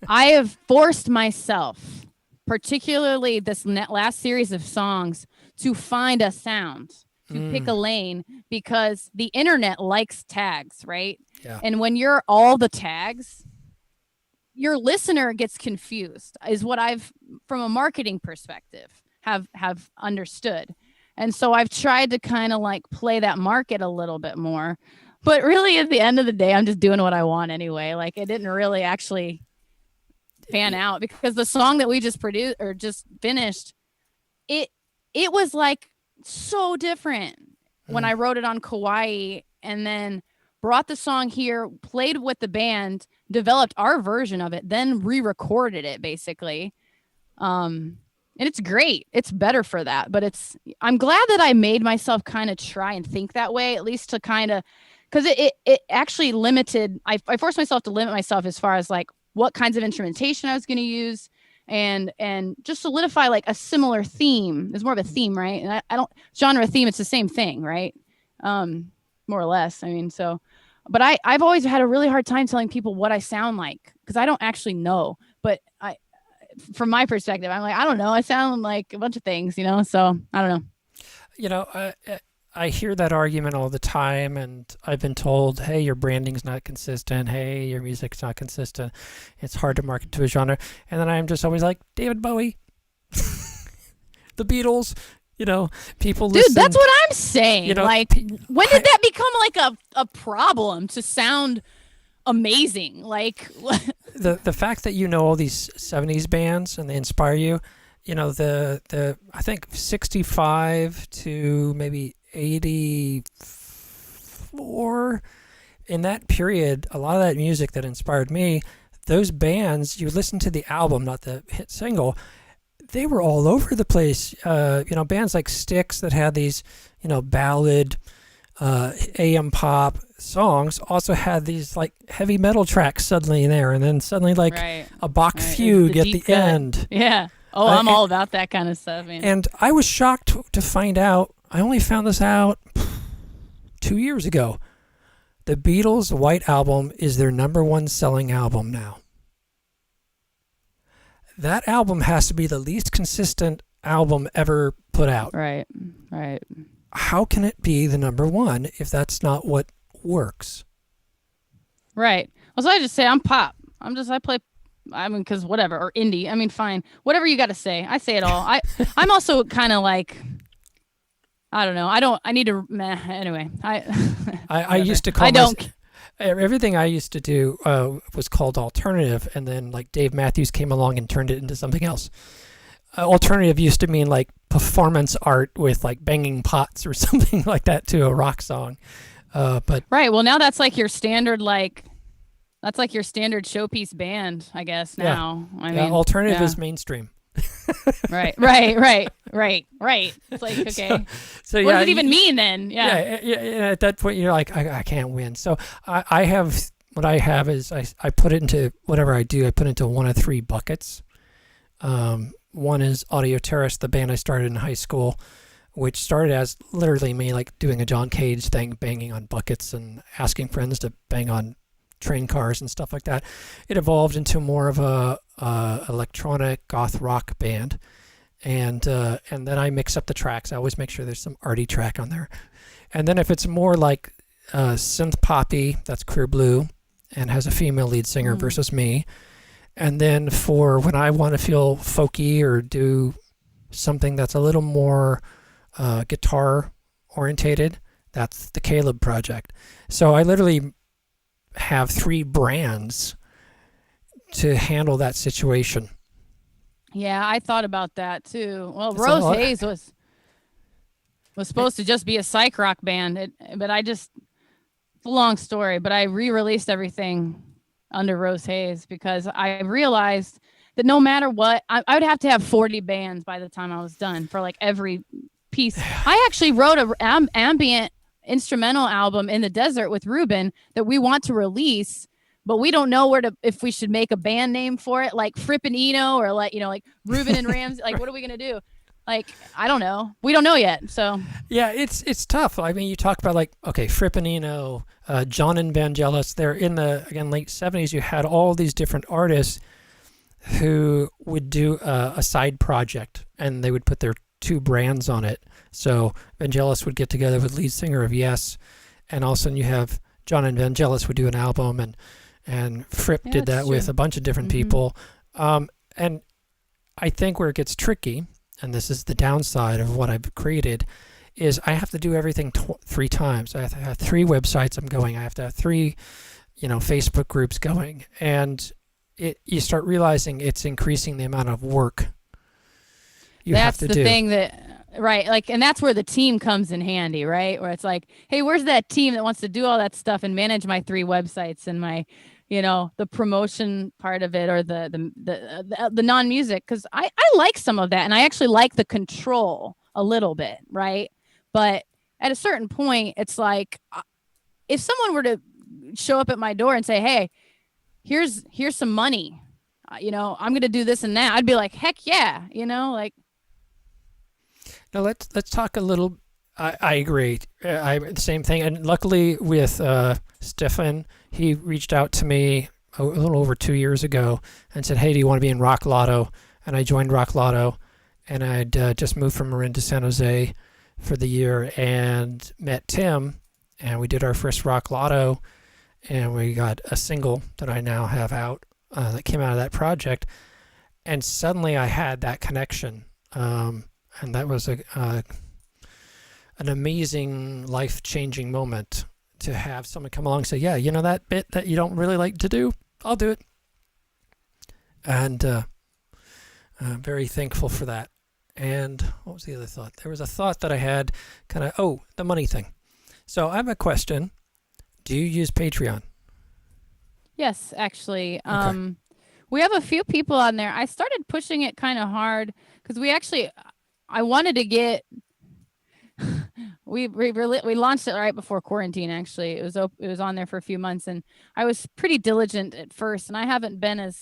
I have forced myself, particularly this last series of songs, to find a sound, to pick a lane, because the internet likes tags, right? Yeah. And when you're all the tags, your listener gets confused, is what I've, from a marketing perspective, have understood. And so I've tried to kind of like play that market a little bit more. But really, at the end of the day, I'm just doing what I want anyway. Like, it didn't really actually fan out because the song that we just produced or just finished, it was like so different when I wrote it on Kauai and then brought the song here, played with the band, developed our version of it, then re-recorded it basically. And it's great. It's better for that. But I'm glad that I made myself kind of try and think that way, at least to kind of, because it actually limited, I forced myself to limit myself as far as like what kinds of instrumentation I was going to use and just solidify like a similar theme. It's more of a theme, right? And I don't, genre theme, it's the same thing, right? More or less. I mean, so, but I've always had a really hard time telling people what I sound like because I don't actually know. But from my perspective, I'm like, I don't know. I sound like a bunch of things, so I don't know. I hear that argument all the time, and I've been told, hey, your branding's not consistent. Hey, your music's not consistent. It's hard to market to a genre. And then I'm just always like, David Bowie, the Beatles, people listen. Dude, that's what I'm saying. Like, when did that become like a problem to sound amazing? Like, the fact that all these 70s bands and they inspire you, the I think 65 to maybe 84, in that period, a lot of that music that inspired me, those bands, you listen to the album, not the hit single, they were all over the place. Bands like Styx that had these, ballad, AM pop songs also had these like heavy metal tracks suddenly in there, and then suddenly like a Bach fugue at the end. Yeah. Oh, I'm all about that kind of stuff, man. And I was shocked to find out, I only found this out 2 years ago. The Beatles' White Album is their #1 selling album now. That album has to be the least consistent album ever put out. Right. How can it be the #1 if that's not what works? Right. Well, so I just say I'm pop. Because whatever, or indie. I mean, fine. Whatever you got to say. I say it all. I'm also kind of like, I don't know. I need to, anyway. I used to call everything I used to do was called alternative, and then like Dave Matthews came along and turned it into something else. Alternative used to mean like performance art with like banging pots or something like that to a rock song. But Right. Well, now that's like your standard showpiece band, I guess. Yeah. Now, I yeah, mean, alternative yeah. is mainstream. right. It's like, okay, So what yeah, does it even mean then? Yeah. yeah. At that point, you're like, I can't win. So I have what I have is I put it into whatever I do. I put it into one of three buckets. One is Audio Terrace, the band I started in high school, which started as literally me like doing a John Cage thing, banging on buckets and asking friends to bang on train cars and stuff like that. It evolved into more of a electronic goth rock band, and then I mix up the tracks. I always make sure there's some arty track on there, and then if it's more like synth poppy, that's Clear Blue, and has a female lead singer versus me. And then for when I want to feel folky or do something that's a little more guitar orientated, that's the Caleb Project. So I literally have three brands to handle that situation. Yeah, I thought about that too. Well, It's Rose Haze was supposed to just be a psych rock band, but it's a long story, but I re-released everything under Rose Haze because I realized that no matter what, I would have to have 40 bands by the time I was done for like every piece. I actually wrote a ambient instrumental album in the desert with Ruben that we want to release, but we don't know if we should make a band name for it, like Fripp and Eno, or like, like Ruben and Ramsey. Like, what are we going to do? Like, I don't know. We don't know yet. So yeah, it's tough. I mean, you talk about like, okay, Fripp and Eno, John and Vangelis. They're in the, again, late 70s. You had all these different artists who would do a side project, and they would put their two brands on it. So Vangelis would get together with lead singer of Yes, and all of a sudden you have John and Vangelis would do an album, and Fripp did that with a bunch of different people. And I think where it gets tricky, and this is the downside of what I've created, is I have to do everything three times. I have to have three websites I'm going. I have to have three, Facebook groups going, and you start realizing it's increasing the amount of work you have to do. That's the thing that, right? Like, and that's where the team comes in handy, right? Where it's like, hey, where's that team that wants to do all that stuff and manage my three websites and my, the promotion part of it, or the non-music? Because I like some of that, and I actually like the control a little bit, right? But at a certain point, it's like, if someone were to show up at my door and say, hey, here's some money, I'm going to do this and that, I'd be like, heck yeah, like. Now let's talk a little. I agree. The same thing. And luckily with Stefan, he reached out to me a little over 2 years ago and said, hey, do you want to be in Rock Lotto? And I joined Rock Lotto, and I'd just moved from Marin to San Jose for the year and met Tim, and we did our first Rock Lotto, and we got a single that I now have out that came out of that project. And suddenly I had that connection. And that was an amazing, life-changing moment to have someone come along and say, yeah, that bit that you don't really like to do, I'll do it. And very thankful for that. And what was the other thought? There was a thought that I had, the money thing. So I have a question. Do you use Patreon? Yes, actually. Okay. We have a few people on there. I started pushing it kind of hard because I wanted to get. We launched it right before quarantine. Actually, it was on there for a few months, and I was pretty diligent at first, and I haven't been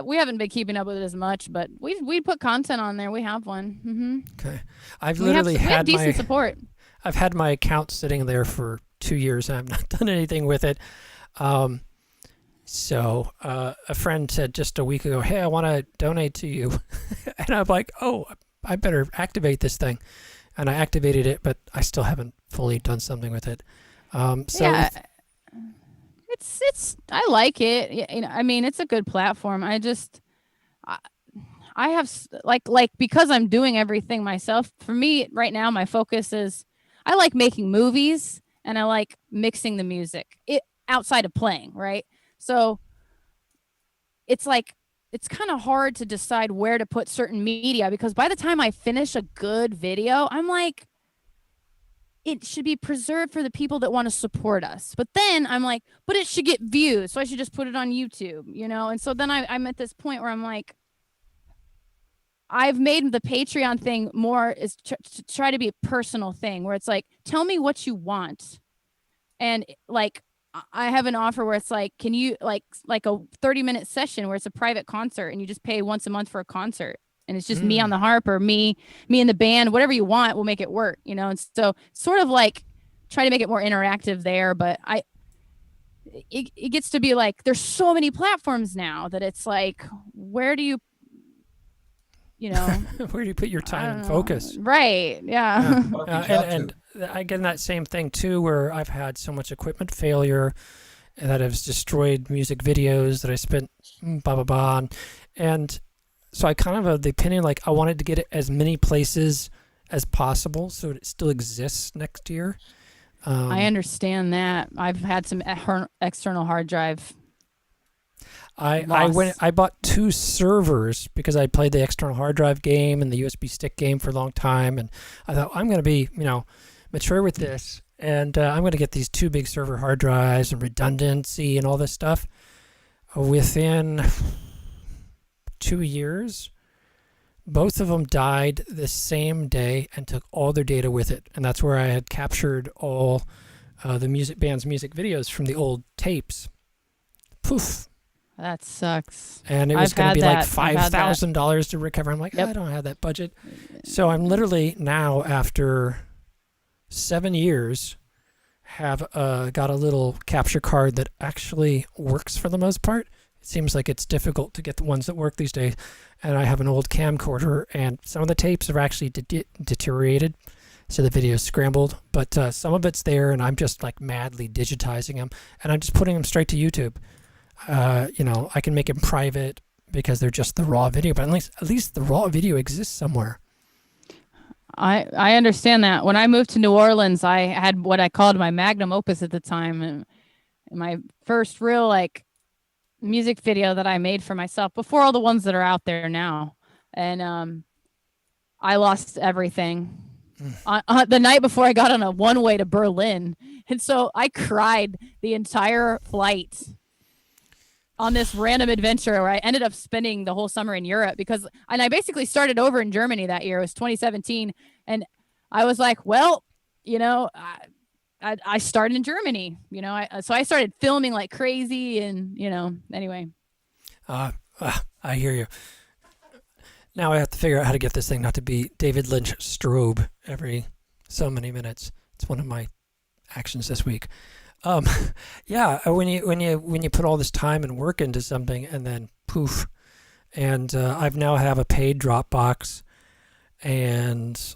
we haven't been keeping up with it as much, but we put content on there. We have one. Okay, I've literally we have decent support. I've had my account sitting there for 2 years, and I've not done anything with it. So a friend said just a week ago, hey, I want to donate to you. And I'm like, oh, I better activate this thing. And I activated it, but I still haven't fully done something with it. Yeah, I like it. I mean, it's a good platform. I have because I'm doing everything myself. For me right now, my focus is I like making movies, and I like mixing the music outside of playing, right? So it's like it's kind of hard to decide where to put certain media, because by the time I finish a good video, I'm like, it should be preserved for the people that want to support us. But then I'm like, but it should get views, so I should just put it on YouTube, you know? And so then I'm at this point where I'm like, I've made the Patreon thing more is to try to be a personal thing, where it's like, tell me what you want. And like, I have an offer where it's like, can you like a 30-minute session where it's a private concert and you just pay once a month for a concert. And it's just me on the harp, or me and the band, whatever you want, we'll make it work, you know? And so sort of like try to make it more interactive there. But it gets to be like, there's so many platforms now that it's like, where do you know, where do you put your time and focus? Right. Yeah. And I get in that same thing too, where I've had so much equipment failure that has destroyed music videos that I spent blah, blah, blah. And so I kind of have the opinion, like, I wanted to get it as many places as possible so it still exists next year. I understand that. I've had some external hard drive. I bought 2 servers because I played the external hard drive game and the USB stick game for a long time, and I thought, I'm going to be, mature with this, and I'm going to get these 2 big server hard drives and redundancy and all this stuff. Within 2 years, both of them died the same day and took all their data with it, and that's where I had captured all the band's music videos from the old tapes. Poof. That sucks. And it was going to be like $5,000 to recover. I'm like, I don't have that budget. So I'm literally now, after 7 years, have got a little capture card that actually works for the most part. It seems like it's difficult to get the ones that work these days. And I have an old camcorder, and some of the tapes are actually deteriorated. So the video's scrambled, but some of it's there, and I'm just like madly digitizing them, and I'm just putting them straight to YouTube. I can make it private because they're just the raw video, but at least the raw video exists somewhere. I understand that. When I moved to New Orleans, I had what I called my magnum opus at the time, and my first real like music video that I made for myself before all the ones that are out there now. And I lost everything the night before I got on a one-way to Berlin, and so I cried the entire flight on this random adventure where I ended up spending the whole summer in Europe and I basically started over in Germany that year. It was 2017. And I was like, well, I started in Germany, so I started filming like crazy, and, anyway. I hear you. Now I have to figure out how to get this thing not to be David Lynch strobe every so many minutes. It's one of my actions this week. When you put all this time and work into something, and then poof, and I've now have a paid Dropbox, and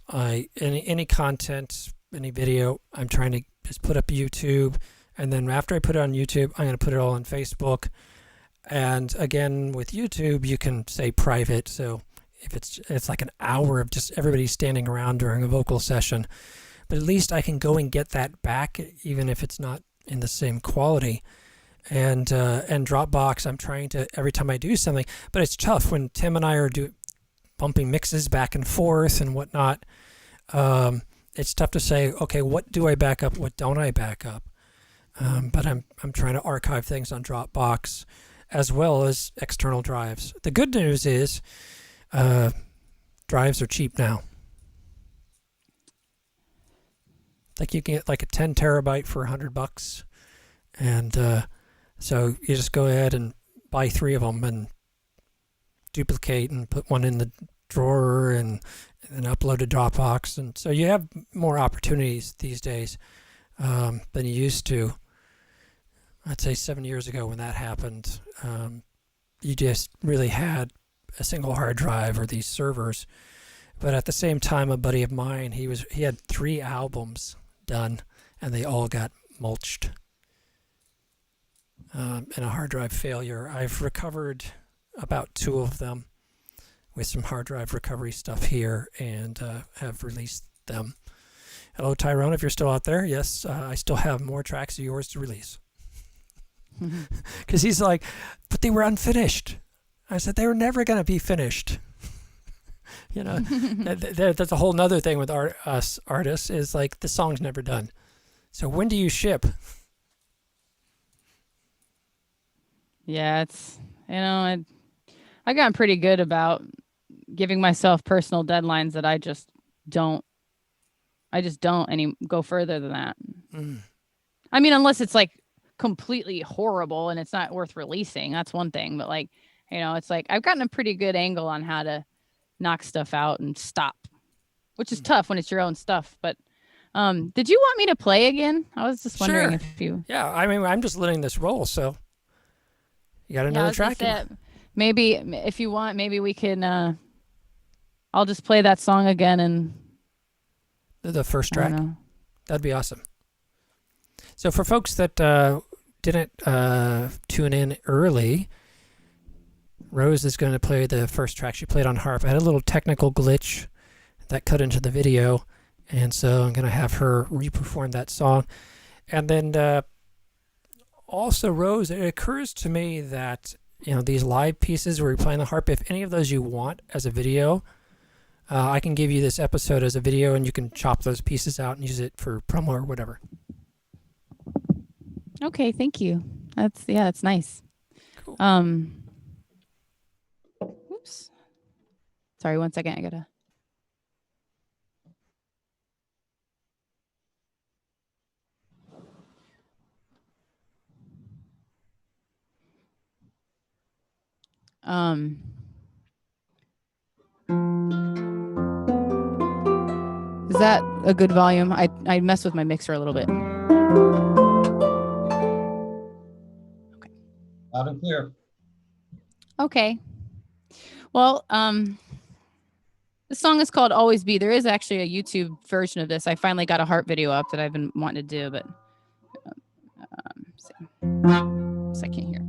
any content, any video, I'm trying to just put up YouTube, and then after I put it on YouTube, I'm going to put it all on Facebook. And again, with YouTube, you can say private, so if it's like an hour of just everybody standing around during a vocal session, but at least I can go and get that back, even if it's not in the same quality. And Dropbox, I'm trying to, every time I do something, but it's tough when Tim and I are bumping mixes back and forth and whatnot. It's tough to say, okay, what do I back up, what don't I back up? But I'm trying to archive things on Dropbox as well as external drives. The good news is drives are cheap now. Like you can get like a 10 terabyte for $100, and so you just go ahead and buy 3 of them and duplicate and put one in the drawer and upload to Dropbox, and so you have more opportunities these days than you used to. I'd say 7 years ago when that happened, you just really had a single hard drive or these servers. But at the same time, a buddy of mine, he had 3 albums done, and they all got mulched in a hard drive failure. I've recovered about 2 of them with some hard drive recovery stuff here, and have released them. Hello, Tyrone, if you're still out there. Yes, I still have more tracks of yours to release. Because he's like, but they were unfinished. I said, they were never going to be finished. You know, that's a whole nother thing with us artists is like the song's never done. So when do you ship? Yeah, it's, I gotten pretty good about giving myself personal deadlines that I just don't any go further than that. I mean, unless it's like completely horrible and it's not worth releasing, that's one thing. But like, it's like I've gotten a pretty good angle on how to knock stuff out and stop, which is tough when it's your own stuff. But did you want me to play again? I was just wondering if you. Yeah, I mean, I'm just letting this roll, so you got another track. Maybe if you want, maybe we can. I'll just play that song again and. The first track. That'd be awesome. So for folks that didn't tune in early, Rose is going to play the first track. She played on harp. I had a little technical glitch that cut into the video, and so I'm going to have her re-perform that song. And then also, Rose, it occurs to me that these live pieces where you're playing the harp, if any of those you want as a video, I can give you this episode as a video, and you can chop those pieces out and use it for promo or whatever. Okay, thank you. That's nice. Cool. Oops. Sorry, 1 second. I gotta. Is that a good volume? I messed with my mixer a little bit. Okay. Loud and clear. Okay. Well, the song is called Always Be. There is actually a YouTube version of this. I finally got a harp video up that I've been wanting to do, but so I can't hear.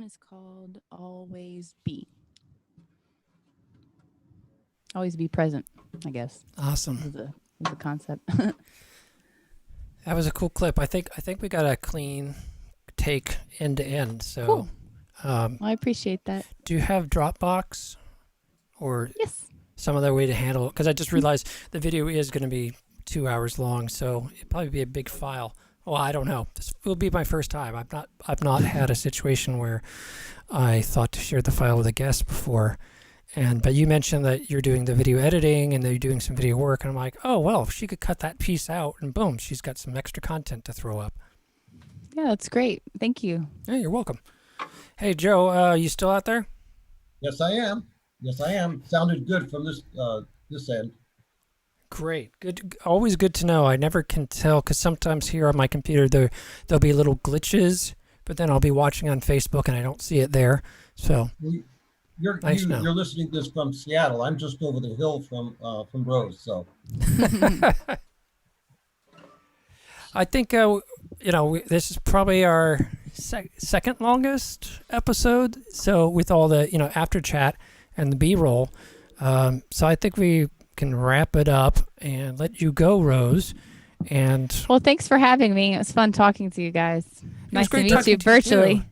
is called Always Be. Always be present, I guess. Awesome. Is the concept. That was a cool clip. I think we got a clean take end to end. So, Cool. I appreciate that. do you have Dropbox or Yes. some other way to handle it? Because I just realized the video is going to be 2 hours long, so it'd probably be a big file. Well, I don't know. This will be my first time. I've not had a situation where I thought to share the file with a guest before. But you mentioned that you're doing the video editing and that you're doing some video work, and I'm like, oh well, if she could cut that piece out, and boom, she's got some extra content to throw up. Yeah, that's great. Thank you. Yeah, you're welcome. Hey Joe, you still out there? Yes, I am. Yes, I am. Sounded good from this end. Great, good. Always good to know. I never can tell because sometimes here on my computer there'll be little glitches, but then I'll be watching on Facebook and I don't see it there. So You're nice to know. you're listening to this from Seattle. I'm just over the hill from Rose. So I think this is probably our second longest episode. So with all the after chat and the B-roll, so I think we can wrap it up and let you go, Rose. And Well, thanks for having me. It was fun talking to you guys. Nice to great meet talking you to you, too. virtually.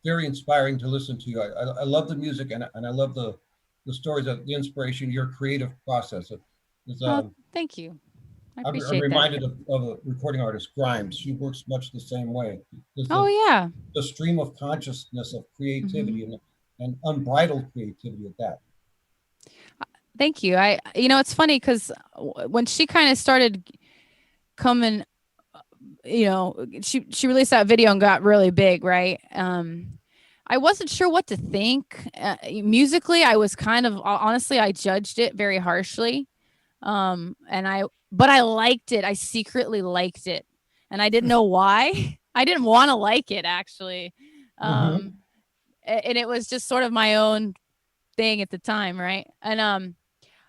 very inspiring to listen to you. I love the music and I love the stories of the inspiration, your creative process. Well, thank you. I I'm appreciate reminded that. of a recording artist, Grimes. She works much the same way. There's Oh yeah. the stream of consciousness of creativity and unbridled creativity at that. Thank you. It's funny because when she kind of started coming, she released that video and got really big, right? I wasn't sure what to think. Musically, I was kind of honestly, I judged it very harshly, but I liked it. I secretly liked it, and I didn't know why. I didn't want to like it actually, and it was just sort of my own thing at the time, right? And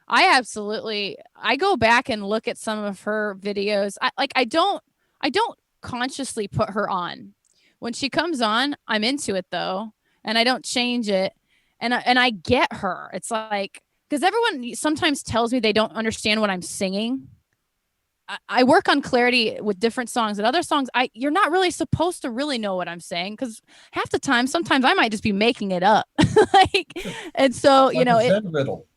I go back and look at some of her videos. I don't consciously put her on. When she comes on, I'm into it though, and I don't change it. And I get her. It's like, because everyone sometimes tells me they don't understand what I'm singing. I work on clarity with different songs, and other songs you're not really supposed to really know what I'm saying, because half the time, sometimes I might just be making it up. And so Like a Zen riddle.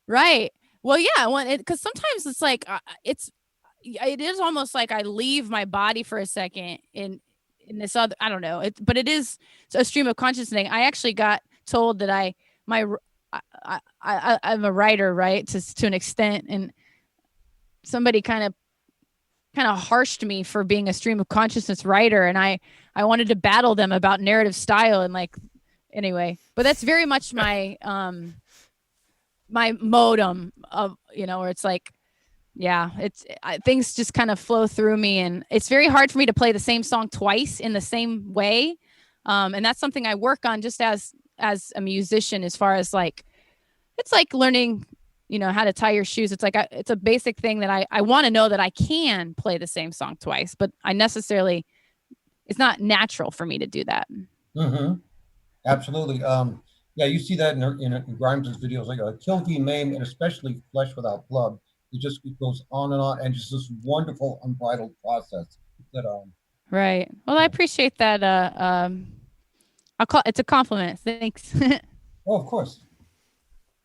Right. Well, yeah, because sometimes it's like it is almost like I leave my body for a second in this other, I don't know, but it is a stream of consciousness thing. I actually got told that I'm a writer, right, to an extent, and somebody kind of harshed me for being a stream of consciousness writer, and I wanted to battle them about narrative style and anyway, but that's very much my my modem of where it's like, yeah, things just kind of flow through me, and it's very hard for me to play the same song twice in the same way, and that's something I work on just as a musician, as far as it's like learning how to tie your shoes. It's like it's a basic thing that I want to know that I can play the same song twice, but it's not natural for me to do that. Absolutely. Yeah, you see that in Grimes' videos, like Kill Thee Maim, and especially Flesh Without Blood. It goes on and just this wonderful unbridled process that Right. Well, I appreciate that. It's a compliment. Thanks. Oh, of course.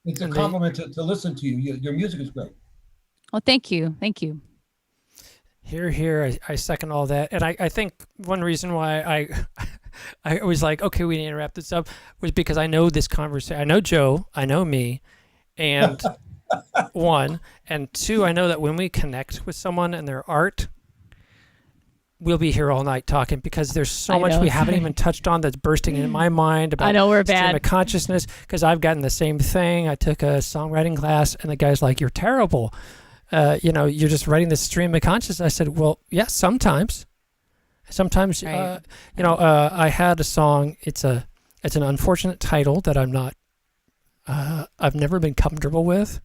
It's a compliment to listen to you. Your music is great. Well, thank you. Thank you. Here, I second all that. And I think one reason why I was like, okay, we need to wrap this up, was because I know this conversation. I know Joe, I know me, and one, and two, I know that when we connect with someone and their art, we'll be here all night talking, because there's so much we haven't even touched on that's bursting in my mind about I know we're stream bad. of consciousness, because I've gotten the same thing. I took a songwriting class, and the guy's like, "You're terrible. You're just writing this stream of consciousness." I said, "Well, yes, sometimes. Right. I had a song. It's an unfortunate title that I've never been comfortable with,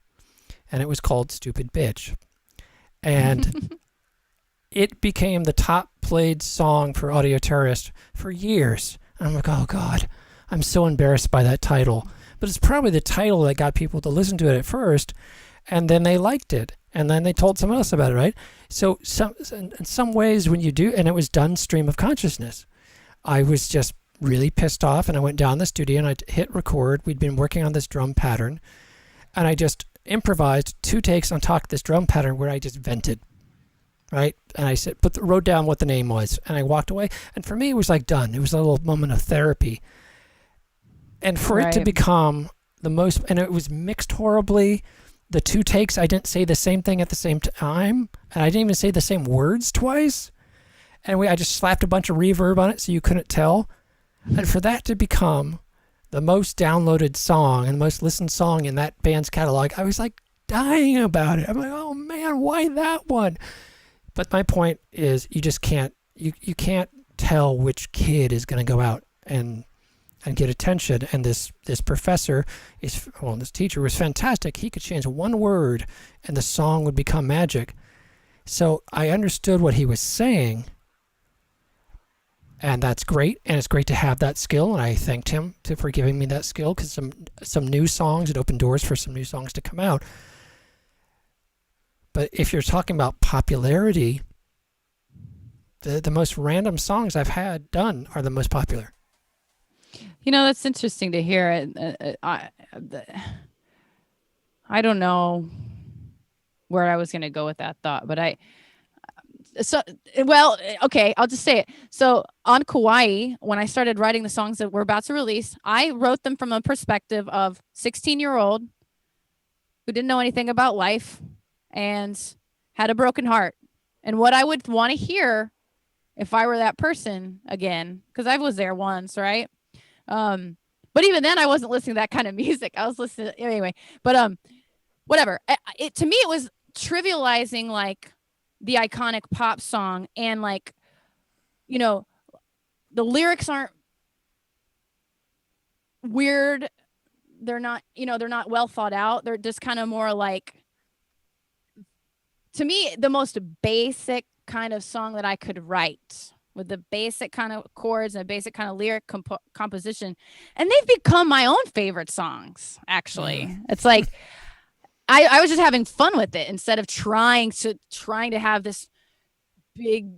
and it was called Stupid Bitch. And it became the top played song for Audio Terrorist for years. And I'm like, oh God, I'm so embarrassed by that title. But it's probably the title that got people to listen to it at first, and then they liked it, and then they told someone else about it, right? So in some ways when you do, and it was done stream of consciousness. I was just really pissed off, and I went down the studio and I hit record. We'd been working on this drum pattern, and I just improvised 2 takes on top of this drum pattern where I just vented, right? And I said, wrote down what the name was, and I walked away. And for me, it was like done. It was a little moment of therapy. And for it to Right. become the most, and it was mixed horribly. The 2 takes, I didn't say the same thing at the same time, and I didn't even say the same words twice. And I just slapped a bunch of reverb on it so you couldn't tell. And for that to become the most downloaded song and the most listened song in that band's catalog, I was like dying about it. I'm like, oh man, why that one? But my point is, you just can't, you can't tell which kid is going to go out and get attention. And this professor this teacher was fantastic. He could change one word and the song would become magic. So I understood what he was saying, and that's great. And it's great to have that skill. And I thanked him for giving me that skill, because some new songs, it opened doors for some new songs to come out. But if you're talking about popularity, the most random songs I've had done are the most popular. You know, that's interesting to hear. I don't know where I was going to go with that thought, but okay, I'll just say it. So on Kauai, when I started writing the songs that we're about to release, I wrote them from a perspective of 16-year-old who didn't know anything about life and had a broken heart. And what I would want to hear if I were that person again, because I was there once, right? But even then I wasn't listening to that kind of music. I was listening anyway, but whatever. To me, it was trivializing like the iconic pop song, and like, you know, the lyrics aren't weird. They're not, they're not well thought out. They're just kind of more like, to me, the most basic kind of song that I could write, with the basic kind of chords and a basic kind of lyric composition. And they've become my own favorite songs, actually. It's like, I was just having fun with it instead of trying to have this big,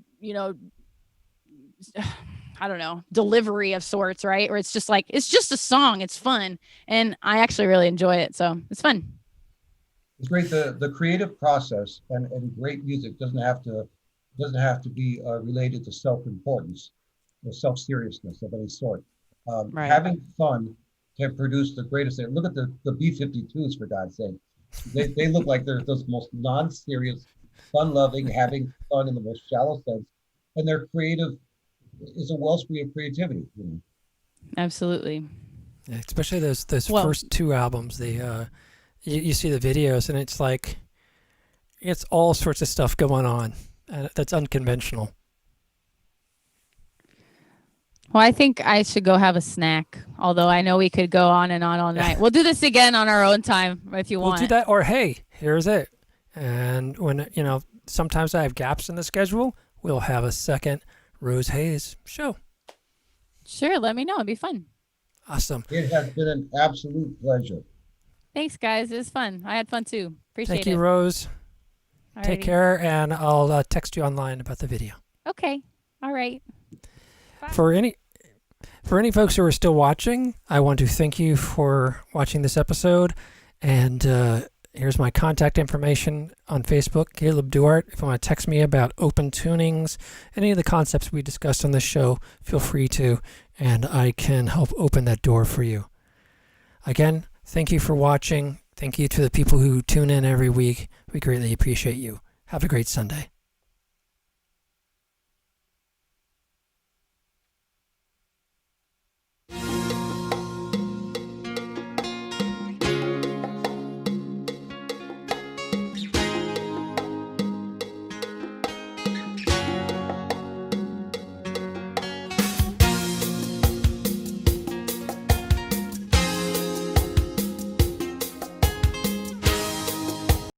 I don't know, delivery of sorts, right? Or it's just like, it's just a song. It's fun. And I actually really enjoy it. So it's fun. It's great. The creative process and great music doesn't have to be related to self-importance or self-seriousness of any sort. Right. Having fun can produce the greatest. Look at the B-52s, for God's sake. They look like they're those most non-serious, fun-loving, having fun in the most shallow sense, and they're creative. Is a wellspring of creativity. Absolutely. Yeah, especially those first 2 albums. You see the videos, and it's like, it's all sorts of stuff going on, and that's unconventional. Well, I think I should go have a snack, although I know we could go on and on all night. We'll do this again on our own time if you want. We'll do that, or hey, here's it. And when, sometimes I have gaps in the schedule, we'll have a second Rose Haze show. Sure, let me know. It'd be fun. Awesome. It has been an absolute pleasure. Thanks, guys. It was fun. I had fun too. Appreciate it. Thank you, Rose. Alrighty. Take care, and I'll text you online about the video. Okay. All right. Bye. For any folks who are still watching, I want to thank you for watching this episode. And here's my contact information on Facebook, Caleb Duart. If you want to text me about open tunings, any of the concepts we discussed on this show, feel free to, and I can help open that door for you. Again, thank you for watching. Thank you to the people who tune in every week. We greatly appreciate you. Have a great Sunday.